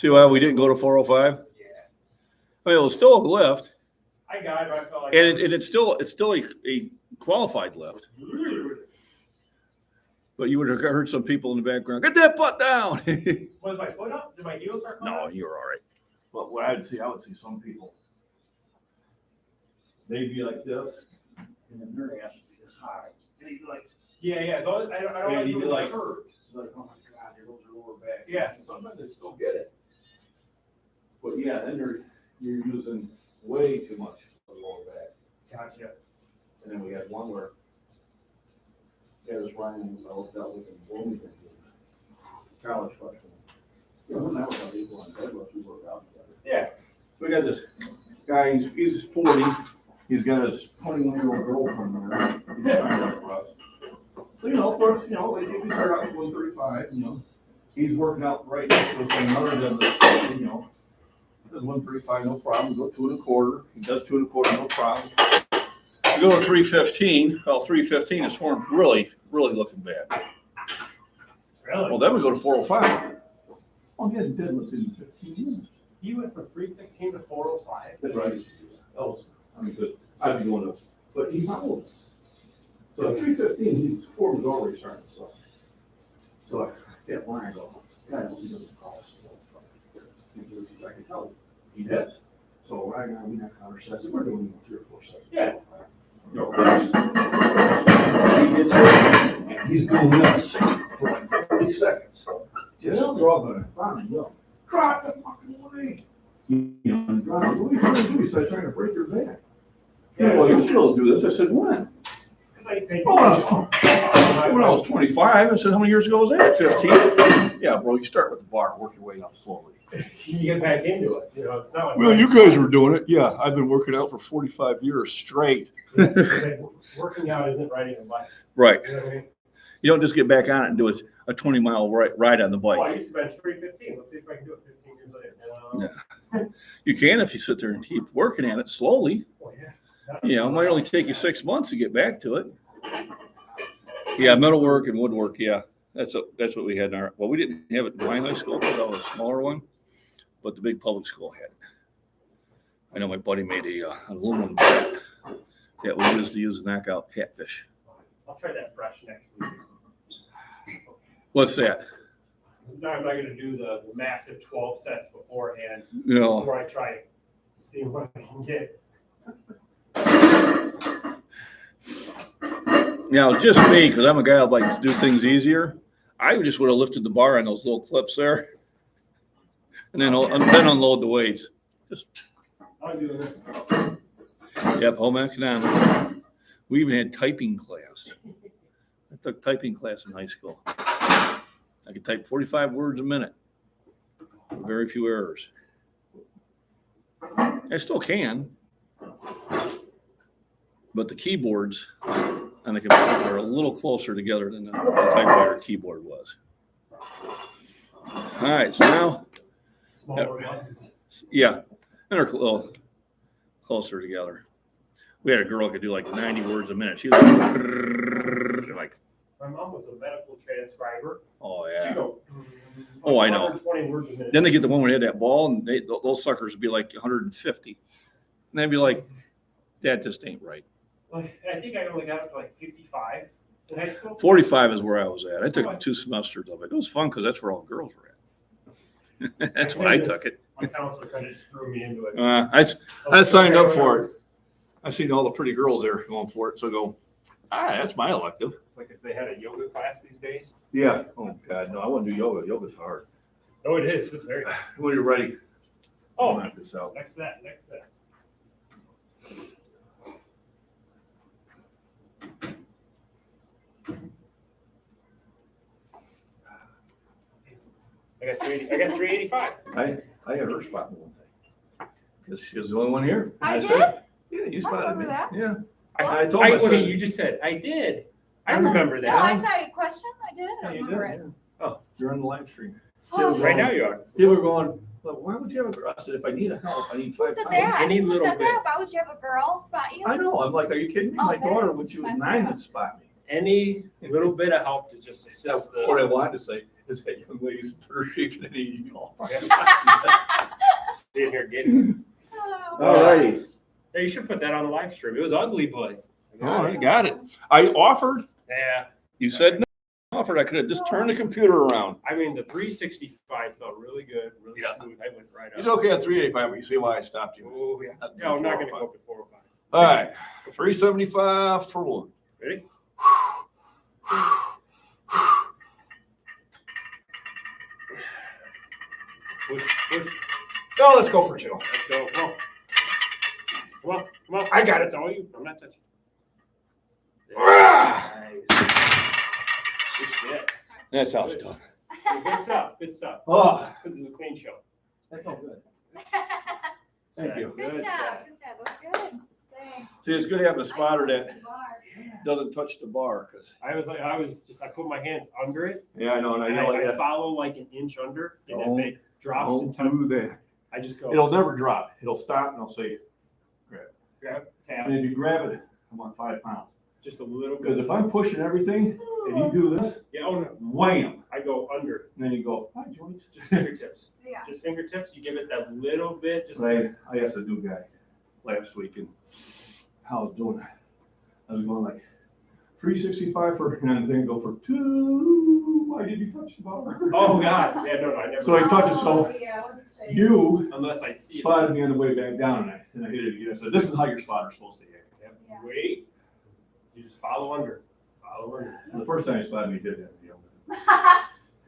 S1: didn't go to 405?
S3: Yeah.
S1: I mean, it was still a lift,
S3: I got it, but I felt like.
S1: and it's still a qualified lift. But you would have heard some people in the background, get that butt down.
S3: Was my foot up? Did my heels start coming
S1: No,
S3: up?
S1: you were all right. But what I would see some people, they'd be like this, and then their ass would be this high. And he'd be like,
S3: Yeah. As long as I don't
S1: Yeah,
S3: like
S1: you
S3: doing
S1: do like-
S3: the curve.
S1: oh my God, there goes their lower back.
S3: Yeah.
S1: And sometimes they still get it. But yeah, then you're using way too much for the lower back.
S3: Gotcha.
S1: And then we had one where this Ryan dealt with in Bloomington, college freshman. You know, that was how people on deadlifts we work out together.
S3: Yeah.
S1: We got this guy, he's 40, he's got his 21-year-old girlfriend there. He's trying to for us. So, of course, they start out with 135, He's working out right next to us on another deadlift, does 135, no problem. Go 2 1/4. He does 2 1/4, no problem. We go to 315. Well, 315 is for him really looking bad.
S3: Really?
S1: Well, then we go to 405. Oh, yeah, he said within 15 minutes.
S3: He went from 315 to 405.
S1: That's right. Else, I mean, because I'd be going to, but he's not old. So at 3:15, his form was already starting to suck. So I get line, I go, God, he doesn't call us. I can tell he did. So right now, we have conversations. We're doing 3 or 4 seconds.
S3: Yeah.
S1: No, he gets it, and he's doing this for like 40 seconds. Just struggling, and finally, drive the fucking way. You know, and drive, what are you trying to do? He started trying to break your back. Yeah, well, you still do this. I said, when? When I was 25, I said, how many years ago was that? 15. Yeah, bro, you start with the bar, work your way up slowly.
S3: You get back into it. You know, it's not like.
S1: Well, you guys were doing it. Yeah, I've been working out for 45 years straight.
S3: It's like working out isn't riding a bike.
S1: Right.
S3: You know what I mean?
S1: You don't just get back on it and do a 20-mile ride on the
S3: Oh, I
S1: bike.
S3: used to bench 315. Let's see if I can do it 15 years later.
S1: Yeah. You can if you sit there and keep working at it slowly.
S3: Oh, yeah.
S1: You know, it might only take you 6 months to get back to it. Yeah, metalwork and woodwork. Yeah, that's what we had in our. Well, we didn't have it in my high school because I was a smaller one, but the big public school had it. I know my buddy made an aluminum bat that we used to use to knock out catfish.
S3: I'll try that fresh next week.
S1: What's that?
S3: No, I'm not going to do the massive 12 sets beforehand
S1: No.
S3: before I try it. See what I can get.
S1: Now, just me, because I'm a guy that likes to do things easier. I just would have lifted the bar on those little clips there, and then unload the weights. Just
S3: I'm doing this.
S1: yep, home economics. We even had typing class. I took typing class in high school. I could type 45 words a minute. Very few errors. I still can, but the keyboards on the computer are a little closer together than the typewriter keyboard was. All right, so now,
S3: Smaller buttons.
S1: yeah, and they're a little closer together. We had a girl who could do like 90 words a minute. She was like,
S3: My mom was a medical transcriber.
S1: oh
S3: She'd
S1: yeah.
S3: go,
S1: Oh, I know.
S3: 120 words a minute.
S1: Then they get the one where they had that ball, and those suckers would be like 150. And they'd be like, that just ain't right.
S3: Like, I think I only got up to like 55 in high school.
S1: 45 is where I was at. I took 2 semesters of it. It was fun because that's where all girls were at. That's when I took it.
S3: My counselor kind of just threw me into it.
S1: I signed up for it. I seen all the pretty girls there going for it, so I go, that's my elective.
S3: Like if they had a yoga class these days.
S1: Yeah. Oh God, no, I wouldn't do yoga. Yoga's hard.
S3: Oh, it is. It's very.
S1: When you're ready,
S3: Oh,
S1: knock this out.
S3: next set. Next set. I got 385.
S1: I had her spot one day because she was the only one here.
S2: I
S1: said,
S2: did?
S1: Yeah, you
S2: I
S1: spotted
S2: remember
S1: me.
S2: that.
S1: Yeah.
S2: Well,
S1: I told her. I said,
S3: You just said I did. I remember
S2: No, I
S3: that.
S2: saw your question. I did. I
S1: Yeah, you
S2: remember
S1: did.
S2: it.
S1: Yeah. Oh, you're on the live stream.
S2: Oh,
S3: Right now you are.
S1: People are going, well, why would you have a girl? I said, if I need a help, I need
S2: Who
S1: 5
S2: said
S1: pounds.
S2: that?
S3: Any
S2: Who
S3: little
S2: said
S3: bit.
S2: that? Why would you have a girl spot you?
S1: I know. I'm like, are you kidding me?
S2: Oh,
S1: My daughter, when
S2: that's
S1: she was
S2: messed
S1: 9,
S2: up.
S1: would spot me.
S3: Any little bit of help to just assist the.
S1: What I wanted to say is that young lady's better shape than any of you all.
S3: Sitting here getting.
S2: Oh,
S1: All righty.
S3: Yeah, you should put that on the live stream. It was ugly, but.
S1: Oh, I got it. I offered.
S3: Yeah.
S1: You said no. I offered. I could have just turned the computer around.
S3: I mean, the 365 felt really good, really
S1: Yeah.
S3: smooth. I went right up.
S1: It's okay at 385, but you see why I stopped you.
S3: Oh, yeah. No, I'm not going to go up at 405.
S1: All right. 375 for 1.
S3: Ready? Push.
S1: No, let's go for 2.
S3: Let's go. Come on. Come on. Come on.
S1: I got it.
S3: It's all you. I'm not touching.
S1: Ah!
S3: Nice. Good shit.
S1: That's how it's done.
S3: Good stuff. Good stuff.
S1: Oh,
S3: This is a clean show.
S1: that's all good.
S3: Set.
S1: Thank you.
S2: Good job.
S3: set.
S2: Good job. That's good. Dang.
S1: See, it's good having a spotter that
S2: The bar.
S1: doesn't touch the bar, because
S3: I put my hands under it.
S1: yeah, I know, and I
S3: And
S1: know like
S3: I
S1: that.
S3: follow like an inch under. And
S1: Don't-
S3: if it drops in
S1: Don't
S3: time,
S1: do that.
S3: I just go
S1: It'll never drop. It'll stop, and I'll say,
S3: grab, tap.
S1: and if you grab it, I want 5 pounds.
S3: Just a little
S1: Because
S3: bit.
S1: if I'm pushing everything and you do this,
S3: Yeah, oh no,
S1: wham,
S3: I go under,
S1: and then you go, hi, joints.
S3: just fingertips.
S2: Yeah.
S3: Just fingertips, you give it that little bit, just.
S1: But I asked a new guy last week and how I was doing. I was going like 365 for, and then thing go for 2. Why did you touch the bar?
S3: Oh, God, yeah, no, I never.
S1: So I touched it, so
S2: Yeah, I would say.
S1: you
S3: Unless I see it.
S1: spotted me on the way back down, and I hit it again. I said, this is how your spotter's supposed to hit.
S3: Yep.
S2: Yeah.
S3: Wait, you just follow under.
S1: And the first time he spotted me, he did that.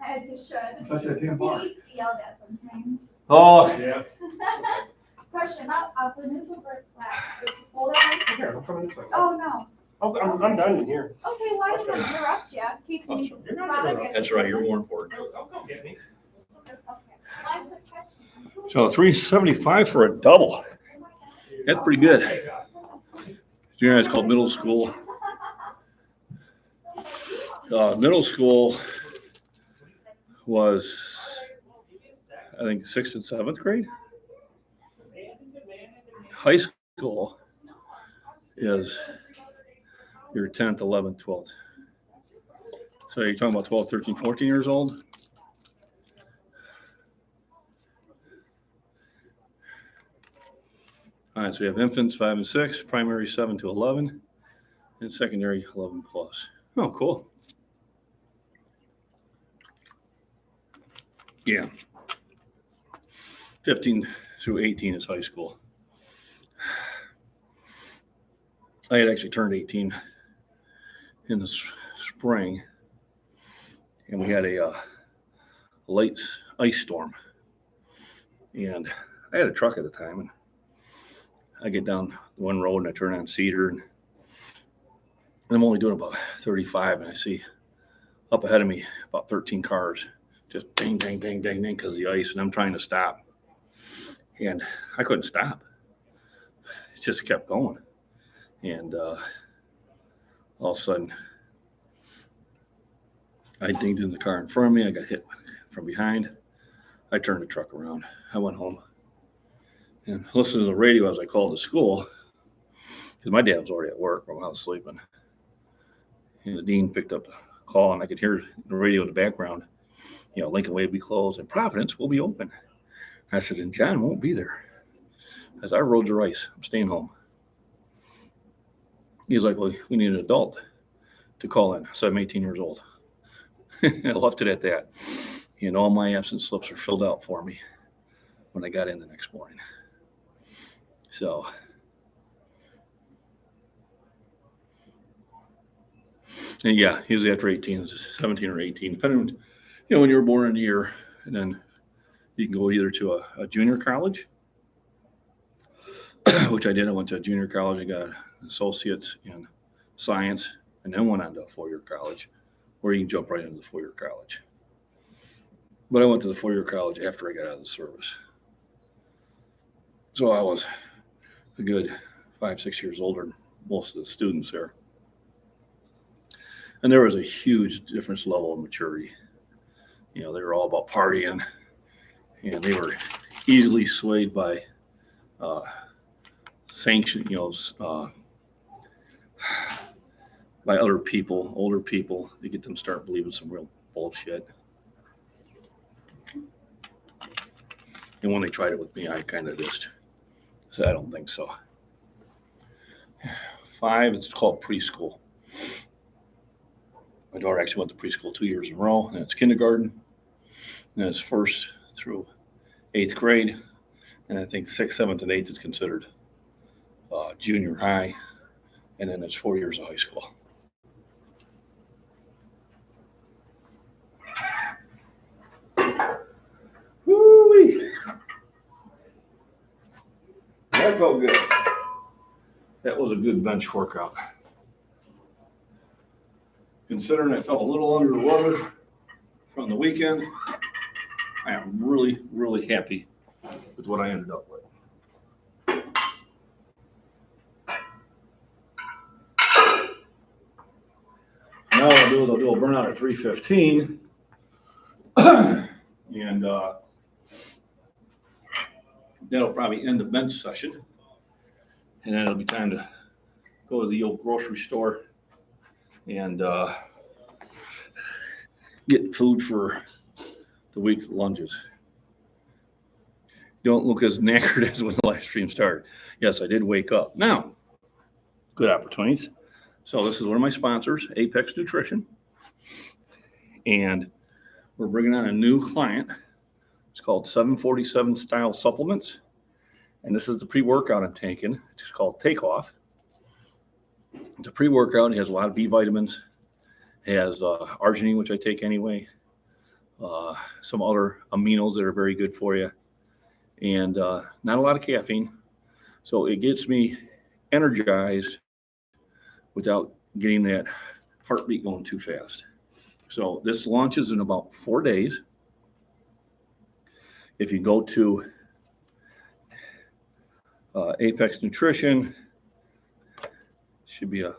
S2: As you should.
S1: Touch that damn
S2: He
S1: bar.
S2: needs to be yelled at sometimes.
S1: Oh,
S3: Yeah.
S2: Question about for neutral brick hold on.
S3: Here, I'm coming this way.
S2: Oh, no.
S3: Okay, I'm done in here.
S2: Okay, well,
S3: I'll
S2: I'm
S3: show you.
S2: gonna interrupt you in case we
S1: I'll
S2: need
S1: show
S2: to
S3: you. You're not
S2: spot
S3: gonna
S2: again.
S3: interrupt.
S1: that's right. You're more important.
S3: Don't come get me.
S2: Okay. Well, the question.
S1: So 375 for a double. That's pretty good. Junior high is called middle school. Middle school was, I think, 6th and 7th grade. High school is your 10th, 11th, 12th. So you're talking about 12, 13, 14 years old? All right, so we have infants 5 and 6, primary 7 to 11, and secondary 11 plus. Oh, cool. Yeah. 15 through 18 is high school. I had actually turned 18 in the spring, and we had a late ice storm. And I had a truck at the time, and I get down one road and I turn on Cedar, and I'm only doing about 35, and I see up ahead of me about 13 cars just ding, ding, ding, ding, ding because of the ice, and I'm trying to stop. And I couldn't stop. It just kept going. And all of a sudden, I dinged in the car in front of me. I got hit from behind. I turned the truck around. I went home and listened to the radio as I called the school because my dad was already at work while I was sleeping. And the dean picked up the call, and I could hear the radio in the background. You know, Lincoln Way will be closed and Providence will be open. I said, and John won't be there. I said, our roads are ice. I'm staying home. He was like, well, we need an adult to call in. So I'm 18 years old. I left it at that. And all my absence slips are filled out for me when I got in the next morning. So, and yeah, usually after 18, it's 17 or 18, depending on, you know, when you were born in a year, and then you can go either to a junior college, which I did. I went to a junior college. I got an associate's in science, and then went on to a 4-year college, where you can jump right into the 4-year college. But I went to the 4-year college after I got out of the service. So I was a good 5-6 years older than most of the students there. And there was a huge difference level of maturity. You know, they were all about partying, and they were easily swayed by sanction, by other people, older people, to get them to start believing some real bullshit. And when they tried it with me, I kind of just said, I don't think so. 5, it's called preschool. My daughter actually went to preschool 2 years in a row, and it's kindergarten, and it's 1st through 8th grade, and I think 6th, 7th, and 8th is considered junior high, and then it's 4 years of high school. Woo-wee. That felt good. That was a good bench workout. Considering I felt a little under the weather from the weekend, I am really, really happy with what I ended up with. Now what I'll do is I'll do a burnout at 3:15, and that'll probably end the bench session, and then it'll be time to go to the old grocery store and get food for the week's lunges. Don't look as knackered as when the live stream started. Yes, I did wake up. Now, good opportunities. So this is one of my sponsors, Apex Nutrition. And we're bringing on a new client. It's called 747 Style Supplements. And this is the pre-workout I'm taking. It's called Takeoff. It's a pre-workout. It has a lot of B vitamins. It has arginine, which I take anyway. Some other aminos that are very good for you. And not a lot of caffeine. So it gets me energized without getting that heartbeat going too fast. So this launches in about 4 days. If you go to Apex Nutrition, should be I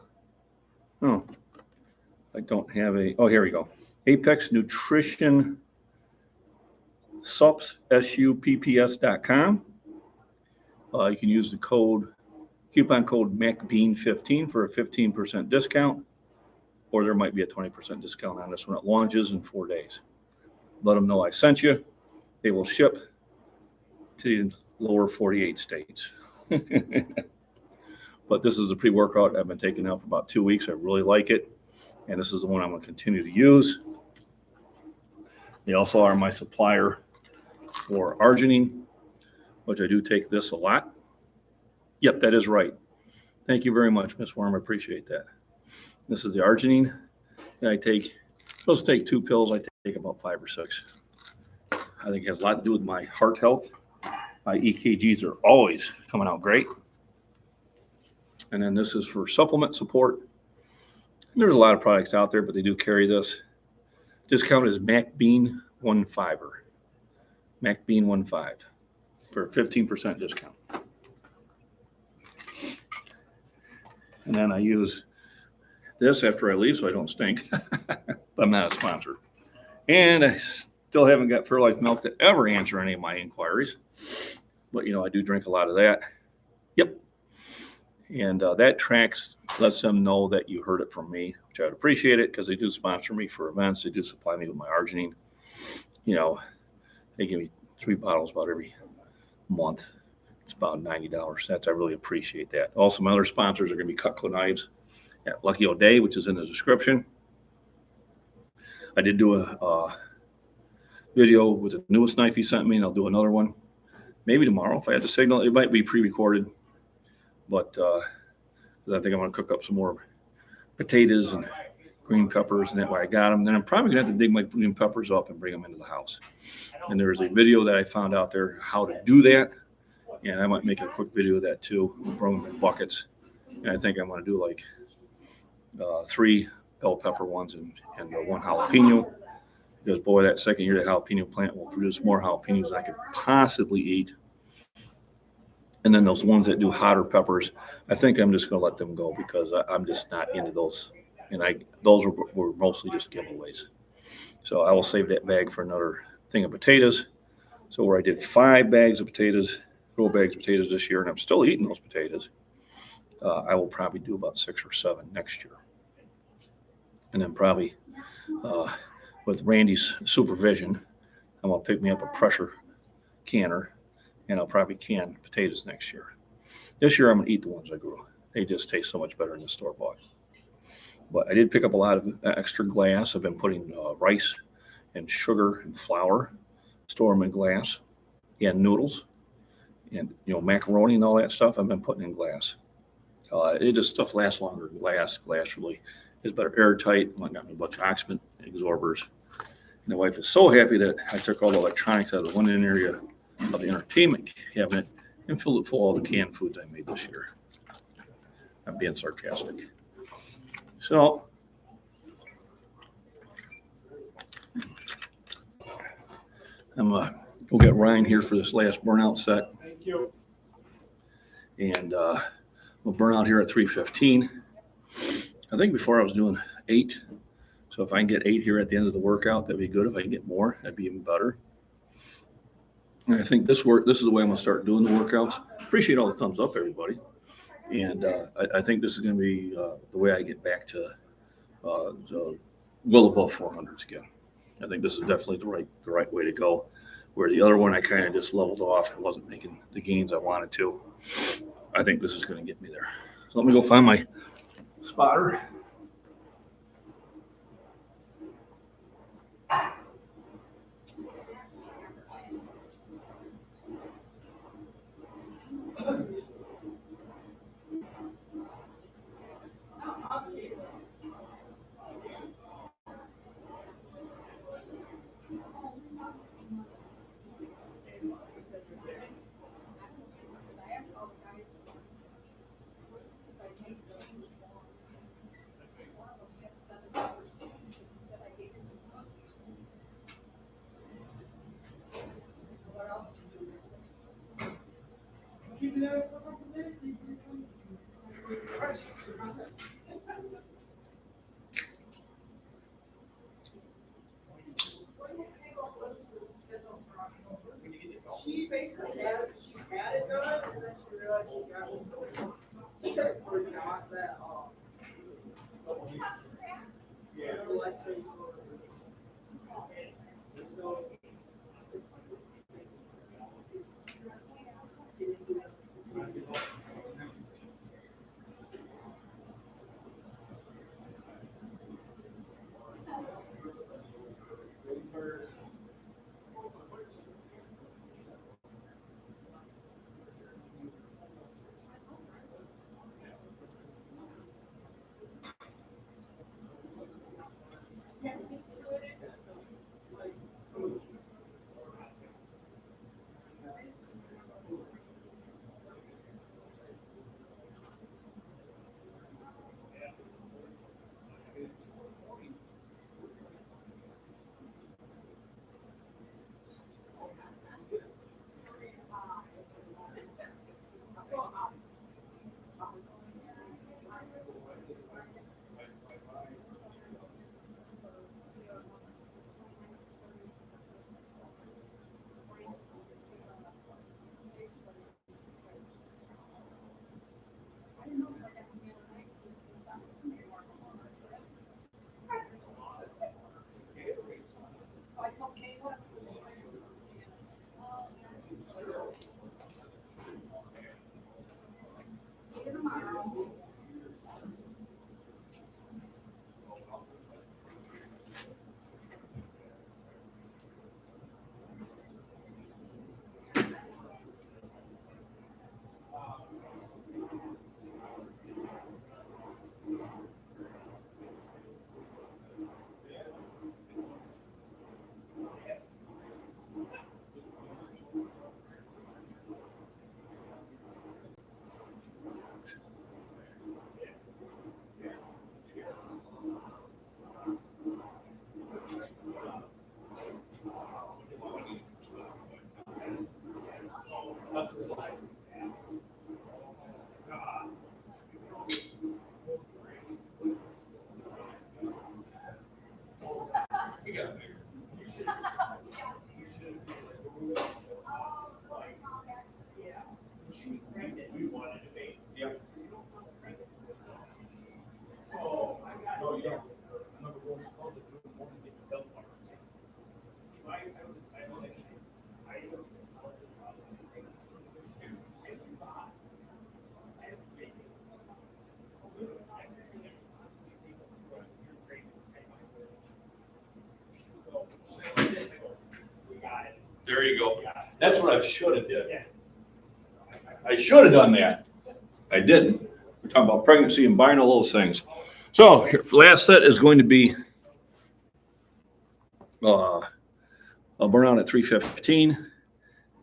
S1: don't have here we go. Apex Nutrition supps.com. You can use the coupon code MacBean15 for a 15% discount, or there might be a 20% discount on this when it launches in 4 days. Let them know I sent you. They will ship to the lower 48 states. But this is a pre-workout I've been taking now for about 2 weeks. I really like it, and this is the one I'm going to continue to use. They also are my supplier for arginine, which I do take this a lot. Yep, that is right. Thank you very much, Miss Worm. I appreciate that. This is the arginine that I take. I'm supposed to take 2 pills. I take about 5 or 6. I think it has a lot to do with my heart health. My EKGs are always coming out great. And then this is for supplement support. There's a lot of products out there, but they do carry this. Discount is MacBean 15. MacBean 15 for a 15% discount. And then I use this after I leave so I don't stink. But I'm not a sponsor. And I still haven't got Fairlife milk to ever answer any of my inquiries. But, I do drink a lot of that. Yep. And that tracks, lets them know that you heard it from me, which I would appreciate it because they do sponsor me for events. They do supply me with my arginine. They give me 3 bottles about every month. It's about $90. I really appreciate that. Also, my other sponsors are going to be Cutco Knives at Lucky O'Day, which is in the description. I did do a video with the newest knife he sent me, and I'll do another one. Maybe tomorrow if I had the signal. It might be pre-recorded. But I think I'm going to cook up some more potatoes and green peppers, and that way I got them. Then I'm probably going to have to dig my green peppers up and bring them into the house. And there's a video that I found out there how to do that. And I might make a quick video of that too. Throw them in buckets. And I think I'm going to do like 3 bell pepper ones and 1 jalapeno. Because, boy, that second year, the jalapeno plant will produce more jalapenos than I could possibly eat. And then those ones that do hotter peppers, I think I'm just going to let them go because I'm just not into those. And those were mostly just giveaways. So I will save that bag for another thing of potatoes. So where I did 5 bags of potatoes, roll bags of potatoes this year, and I'm still eating those potatoes, I will probably do about 6 or 7 next year. And then probably with Randy's supervision, I'm going to pick me up a pressure canner, and I'll probably can potatoes next year. This year, I'm going to eat the ones I grew. They just taste so much better in the store-bought. But I did pick up a lot of extra glass. I've been putting rice and sugar and flour, store them in glass, and noodles, and macaroni and all that stuff I've been putting in glass. Stuff lasts longer in glass. Glass really is better airtight. Not got me a bunch of oxygen absorbers. And the wife is so happy that I took all the electronics out of the one area of the entertainment cabinet and filled it full of all the canned foods I made this year. I'm being sarcastic. So we'll get Ryan here for this last burnout set.
S3: Thank you.
S1: And we'll burn out here at 3:15. I think before I was doing 8. So if I can get 8 here at the end of the workout, that'd be good. If I can get more, that'd be even better. And I think this is the way I'm going to start doing the workouts. Appreciate all the thumbs up, everybody. And I think this is going to be the way I get back to well above 400s again. I think this is definitely the right way to go. Where the other one I kind of just leveled off and wasn't making the gains I wanted to. I think this is going to get me there. So let me go find my spotter.
S4: She basically had it done, and then she realized she got it. Forgot that, yeah, like, so.
S1: There you go. That's what I should have did. I should have done that. I didn't. We're talking about pregnancy and buying all those things. So last set is going to be I'll burn out at 315,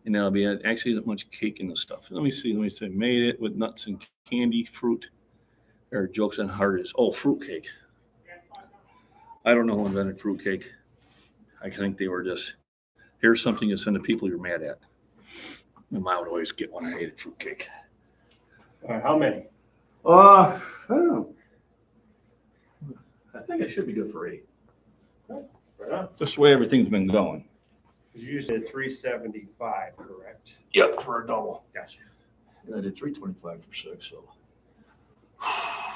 S1: and there'll be actually that much cake in the stuff. Let me see. Made it with nuts and candy, fruit. There are jokes on hard is. Oh, fruit cake. I don't know who invented fruit cake. I think they were just, here's something to send to people you're mad at. My mom would always get one. I hated fruit cake.
S3: How many?
S1: I don't know. I think I should be good for 8.
S3: Right on.
S1: Just the way everything's been going.
S3: You said 375, correct?
S1: Yep, for a double.
S3: Gotcha.
S1: And I did 325 for 6, so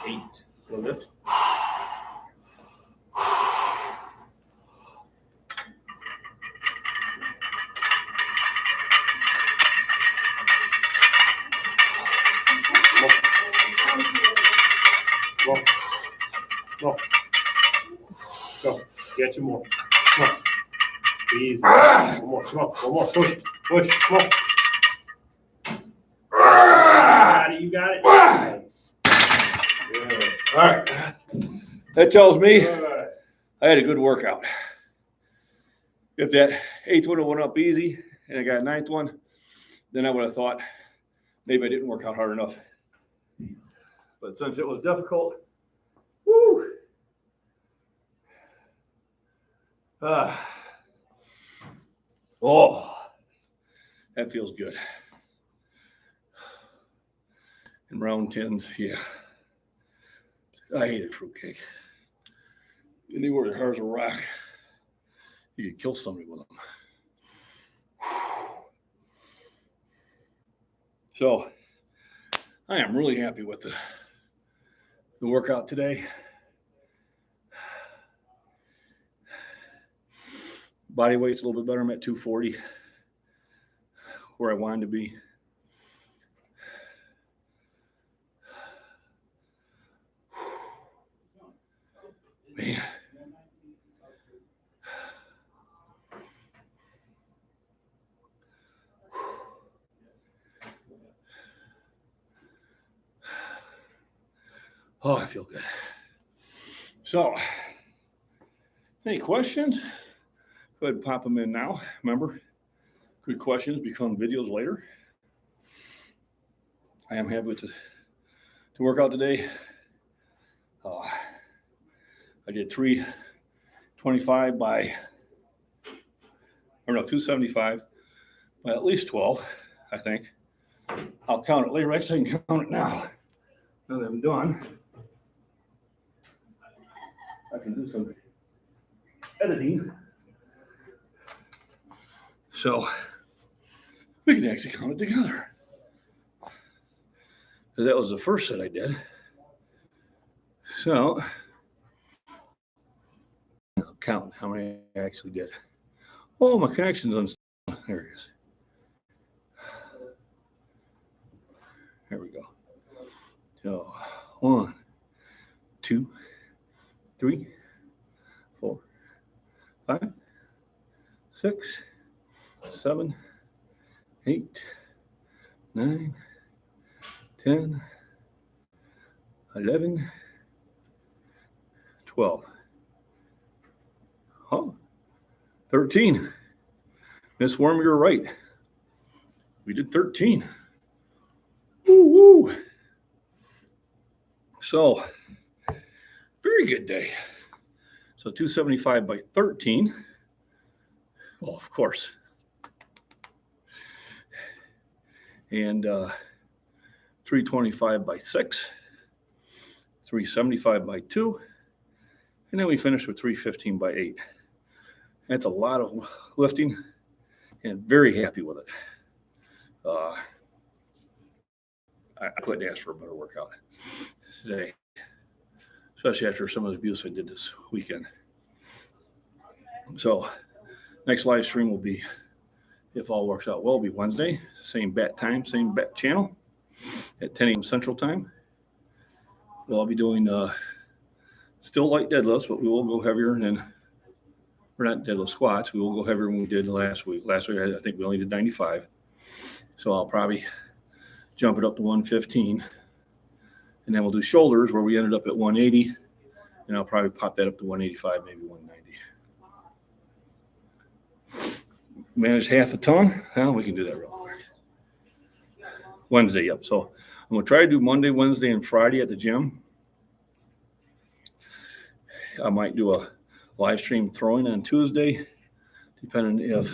S1: 8.
S3: Go lift. Come on. Go. Get you more. Come on. Easy. One more. Come on. One more. Push. Come on. You got it. Nice.
S1: Good. All right. That tells me
S3: Good.
S1: I had a good workout. If that 8th one went up easy and I got a 9th one, then I would have thought maybe I didn't work out hard enough. But since it was difficult, woo! Oh, that feels good. And round 10s, yeah. I hate a fruitcake. Anywhere that hard as a rock, you could kill somebody with them. So I am really happy with the workout today. Body weight's a little bit better. I'm at 240, where I wanted to be. Man. Oh, I feel good. So, any questions? Go ahead and pop them in now. Remember, good questions become videos later. I am happy to work out today. I did 325 275 by at least 12, I think. I'll count it later. Actually, I can count it now. Now that I'm done, I can do some editing. So we can actually count it together. So that was the first set I did. So I'll count how many I actually did. Oh, my connection's on. There it is. There we go. So 1, 2, 3, 4, 5, 6, 7, 8, 9, 10, 11, 12. Oh, 13. Miss Worm, you're right. We did 13. Woo woo. So, very good day. So 275 by 13. Well, of course. And 325 by 6. 375 by 2. And then we finished with 315 by 8. That's a lot of lifting and very happy with it. I couldn't ask for a better workout today, especially after some of the abuse I did this weekend. So next live stream will be, if all works out well, will be Wednesday, same bat time, same bat channel at 10 a.m. Central Time. Well, I'll be doing still light deadlifts, but we will go heavier than, or not deadlift squats. We will go heavier than we did last week. Last week, I think we only did 95. So I'll probably jump it up to 115. And then we'll do shoulders where we ended up at 180. And I'll probably pop that up to 185, maybe 190. Manage half a ton. Well, we can do that real quick. Wednesday, yep. So I'm going to try to do Monday, Wednesday, and Friday at the gym. I might do a live stream throwing on Tuesday, depending if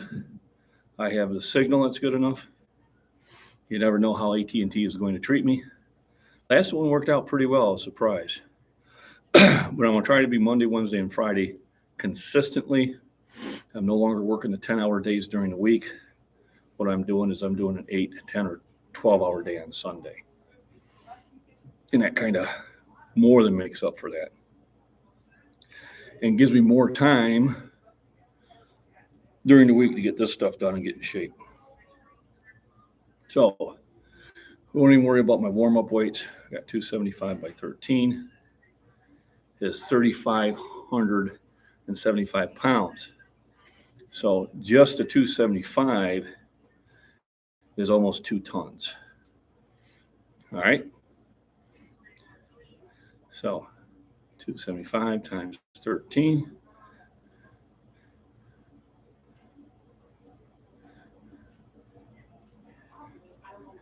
S1: I have the signal that's good enough. You never know how AT&T is going to treat me. Last one worked out pretty well, I was surprised. But I'm going to try to be Monday, Wednesday, and Friday consistently. I'm no longer working the 10-hour days during the week. What I'm doing is I'm doing an 8, 10, or 12-hour day on Sunday. And that kind of more than makes up for that. And gives me more time during the week to get this stuff done and get in shape. So, I won't even worry about my warm-up weights. I got 275 by 13. is 3,575 pounds. So just a 275 is almost 2 tons. All right. So 275 times 13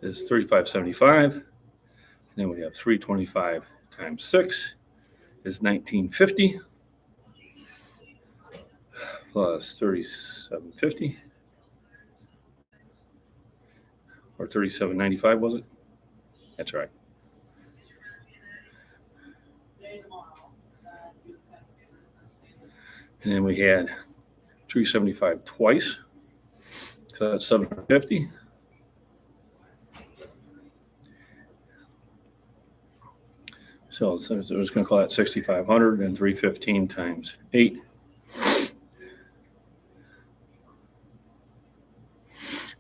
S1: is 3,575. And then we have 325 times 6 is 1950 plus 3750 or 3795, was it? That's right. And then we had 375 twice, so that's 750. So I was going to call that 6,500 and 315 times 8.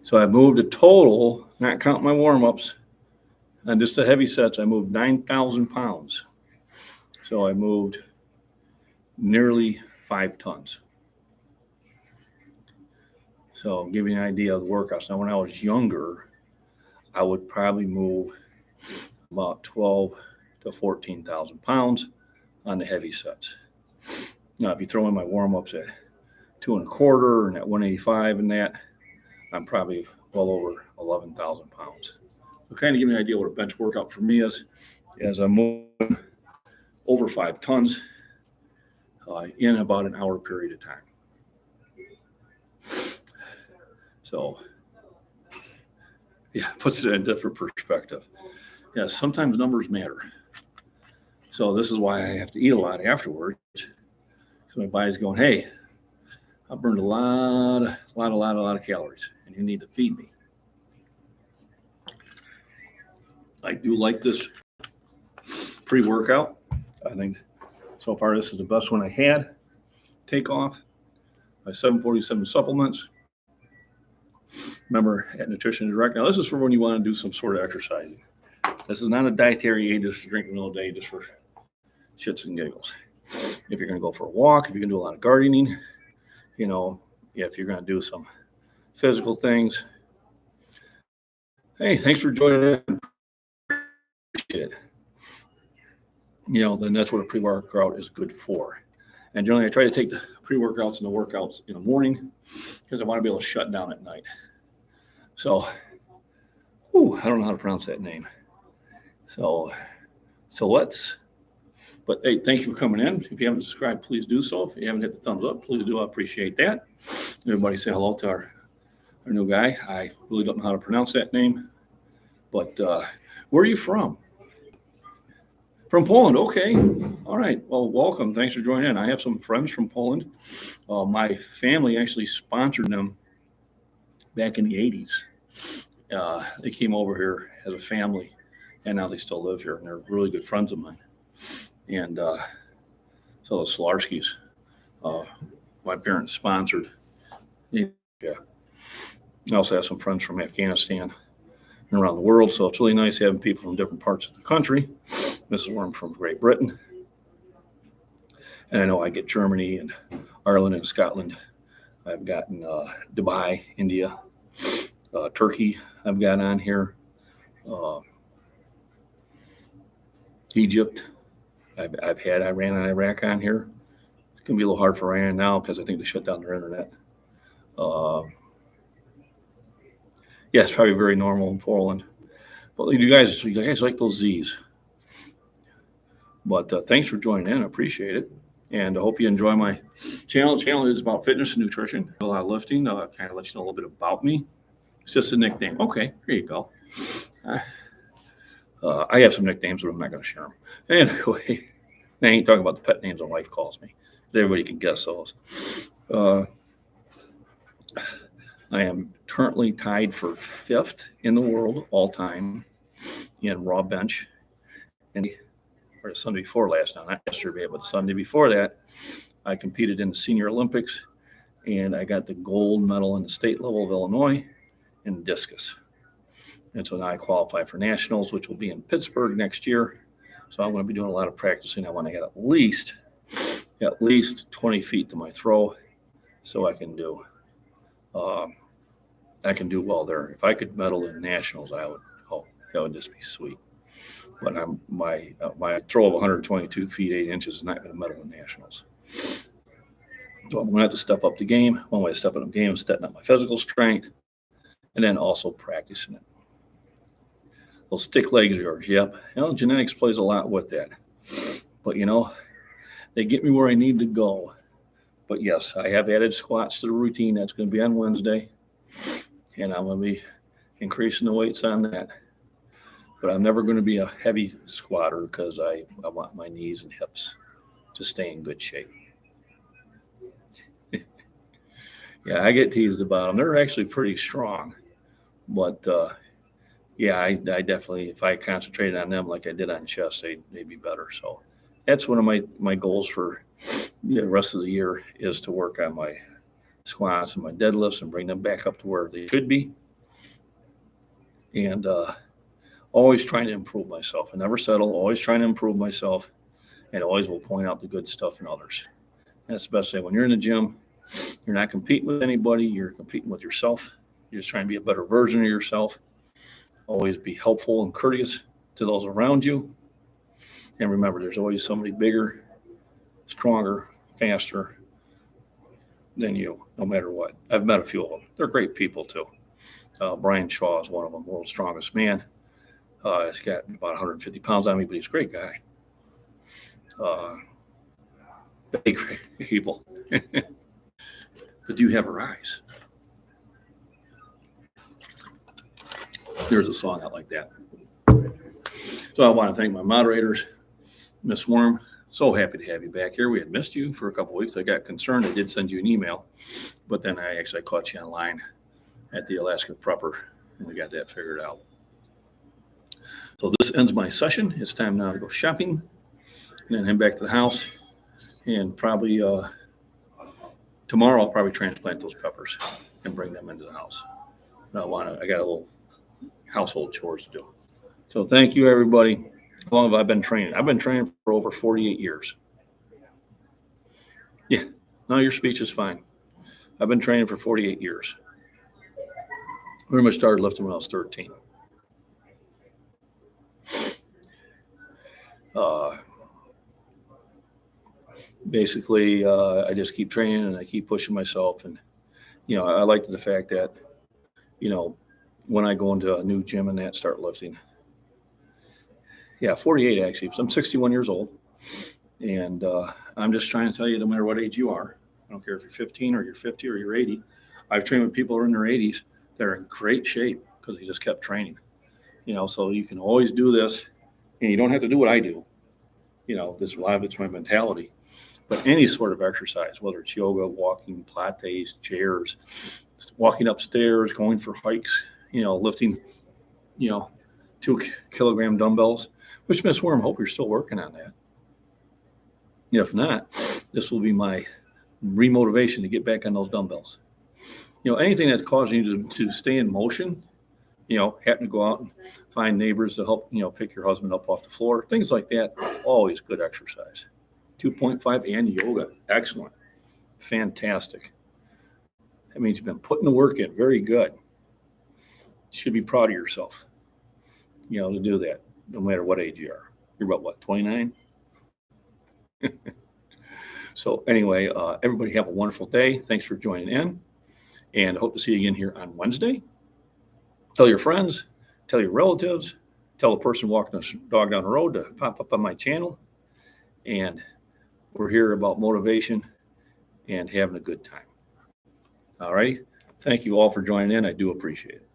S1: So I moved a total, not counting my warm-ups, and just the heavy sets, I moved 9,000 pounds. So I moved nearly 5 tons. So I'll give you an idea of the workouts. Now, when I was younger, I would probably move about 12 to 14,000 pounds on the heavy sets. Now, if you throw in my warm-ups at 2 1/4 and at 185 and that, I'm probably well over 11,000 pounds. So kind of give me an idea what a bench workout for me is, as I'm moving over 5 tons in about an hour period of time. So, yeah, puts it in a different perspective. Yeah, sometimes numbers matter. So this is why I have to eat a lot afterwards. So my body's going, hey, I burned a lot of calories, and you need to feed me. I do like this pre-workout. I think so far this is the best one I had. Take off my 747 supplements. Remember at Nutrition Direct. Now this is for when you want to do some sort of exercising. This is not a dietary aid. This is drinking in the middle of the day just for shits and giggles. If you're going to go for a walk, if you're going to do a lot of gardening, you know, if you're going to do some physical things. Hey, thanks for joining in. Appreciate it. You know, then that's what a pre-workout is good for. And generally, I try to take the pre-workouts and the workouts in the morning because I want to be able to shut down at night. So, I don't know how to pronounce that name. So let's. But hey, thank you for coming in. If you haven't subscribed, please do so. If you haven't hit the thumbs up, please do. I appreciate that. Everybody say hello to our new guy. I really don't know how to pronounce that name. But where are you from? From Poland. Okay. All right. Well, welcome. Thanks for joining in. I have some friends from Poland. My family actually sponsored them back in the 80s. They came over here as a family, and now they still live here, and they're really good friends of mine. And so the Solarskis, my parents sponsored. Yeah. I also have some friends from Afghanistan and around the world, so it's really nice having people from different parts of the country. This is where I'm from, Great Britain. And I know I get Germany and Ireland and Scotland. I've gotten Dubai, India, Turkey I've got on here, Egypt. I've had Iran and Iraq on here. It's going to be a little hard for Iran now because I think they shut down their internet. Yeah, it's probably very normal in Poland. But you guys like those Z's. But thanks for joining in. I appreciate it. And I hope you enjoy my channel. The channel is about fitness and nutrition. A lot of lifting. Kind of let you know a little bit about me. It's just a nickname. Okay, here you go. I have some nicknames, but I'm not going to share them. Anyway, I ain't talking about the pet names my wife calls me. Everybody can guess those. I am currently tied for 5th in the world all time in raw bench. And or the Sunday before last, not yesterday, but the Sunday before that, I competed in the Senior Olympics, and I got the gold medal in the state level of Illinois in discus. And so now I qualify for nationals, which will be in Pittsburgh next year. So I'm going to be doing a lot of practicing. I want to get at least 20 feet to my throw, so I can do well there. If I could medal in nationals, I would. Oh, that would just be sweet. But my throw of 122 feet 8 inches is not going to medal in nationals. So I'm going to have to step up the game. One way to step up the game is stepping up my physical strength, and then also practicing it. Those stick legs of yours, yep. Genetics plays a lot with that. But they get me where I need to go. But yes, I have added squats to the routine. That's going to be on Wednesday, and I'm going to be increasing the weights on that. But I'm never going to be a heavy squatter because I want my knees and hips to stay in good shape. Yeah, I get teased about them. They're actually pretty strong. But, I definitely, if I concentrated on them like I did on chest, they'd be better. So that's one of my goals for the rest of the year is to work on my squats and my deadlifts and bring them back up to where they should be. And always trying to improve myself. I never settle, always trying to improve myself, and always will point out the good stuff in others. And especially when you're in the gym, you're not competing with anybody, you're competing with yourself. You're just trying to be a better version of yourself. Always be helpful and courteous to those around you. And remember, there's always somebody bigger, stronger, faster than you, no matter what. I've met a few of them. They're great people, too. Brian Shaw is one of them, world's strongest man. He's got about 150 pounds on me, but he's a great guy. Big people. But do you have her eyes? There's a song out like that. So I want to thank my moderators. Miss Worm, so happy to have you back here. We had missed you for a couple of weeks. I got concerned. I did send you an email, but then I actually caught you online at the Alaska Prepper, and we got that figured out. So this ends my session. It's time now to go shopping and then head back to the house. And probably tomorrow I'll probably transplant those peppers and bring them into the house. I got a little household chores to do. So thank you, everybody. How long have I been training? I've been training for over 48 years. Yeah, no, your speech is fine. I've been training for 48 years. Pretty much started lifting when I was 13. Basically, I just keep training and I keep pushing myself. And, I like the fact that, when I go into a new gym and start lifting. Yeah, 48 actually. So I'm 61 years old. And I'm just trying to tell you, no matter what age you are, I don't care if you're 15 or you're 50 or you're 80. I've trained with people who are in their 80s. They're in great shape because they just kept training. So you can always do this. And you don't have to do what I do. A lot of it's my mentality. But any sort of exercise, whether it's yoga, walking, Pilates, chairs, walking upstairs, going for hikes, lifting, 2 kilogram dumbbells, which Miss Worm, hope you're still working on that. If not, this will be my remotivation to get back on those dumbbells. Anything that's causing you to stay in motion, happen to go out and find neighbors to help, pick your husband up off the floor, things like that, always good exercise. 2.5 and yoga, excellent, fantastic. That means you've been putting the work in, very good. You should be proud of yourself, to do that, no matter what age you are. You're about, what, 29? So anyway, everybody have a wonderful day. Thanks for joining in, and hope to see you again here on Wednesday. Tell your friends, tell your relatives, tell a person walking a dog down the road to pop up on my channel. And we're here about motivation and having a good time. All right. Thank you all for joining in. I do appreciate it.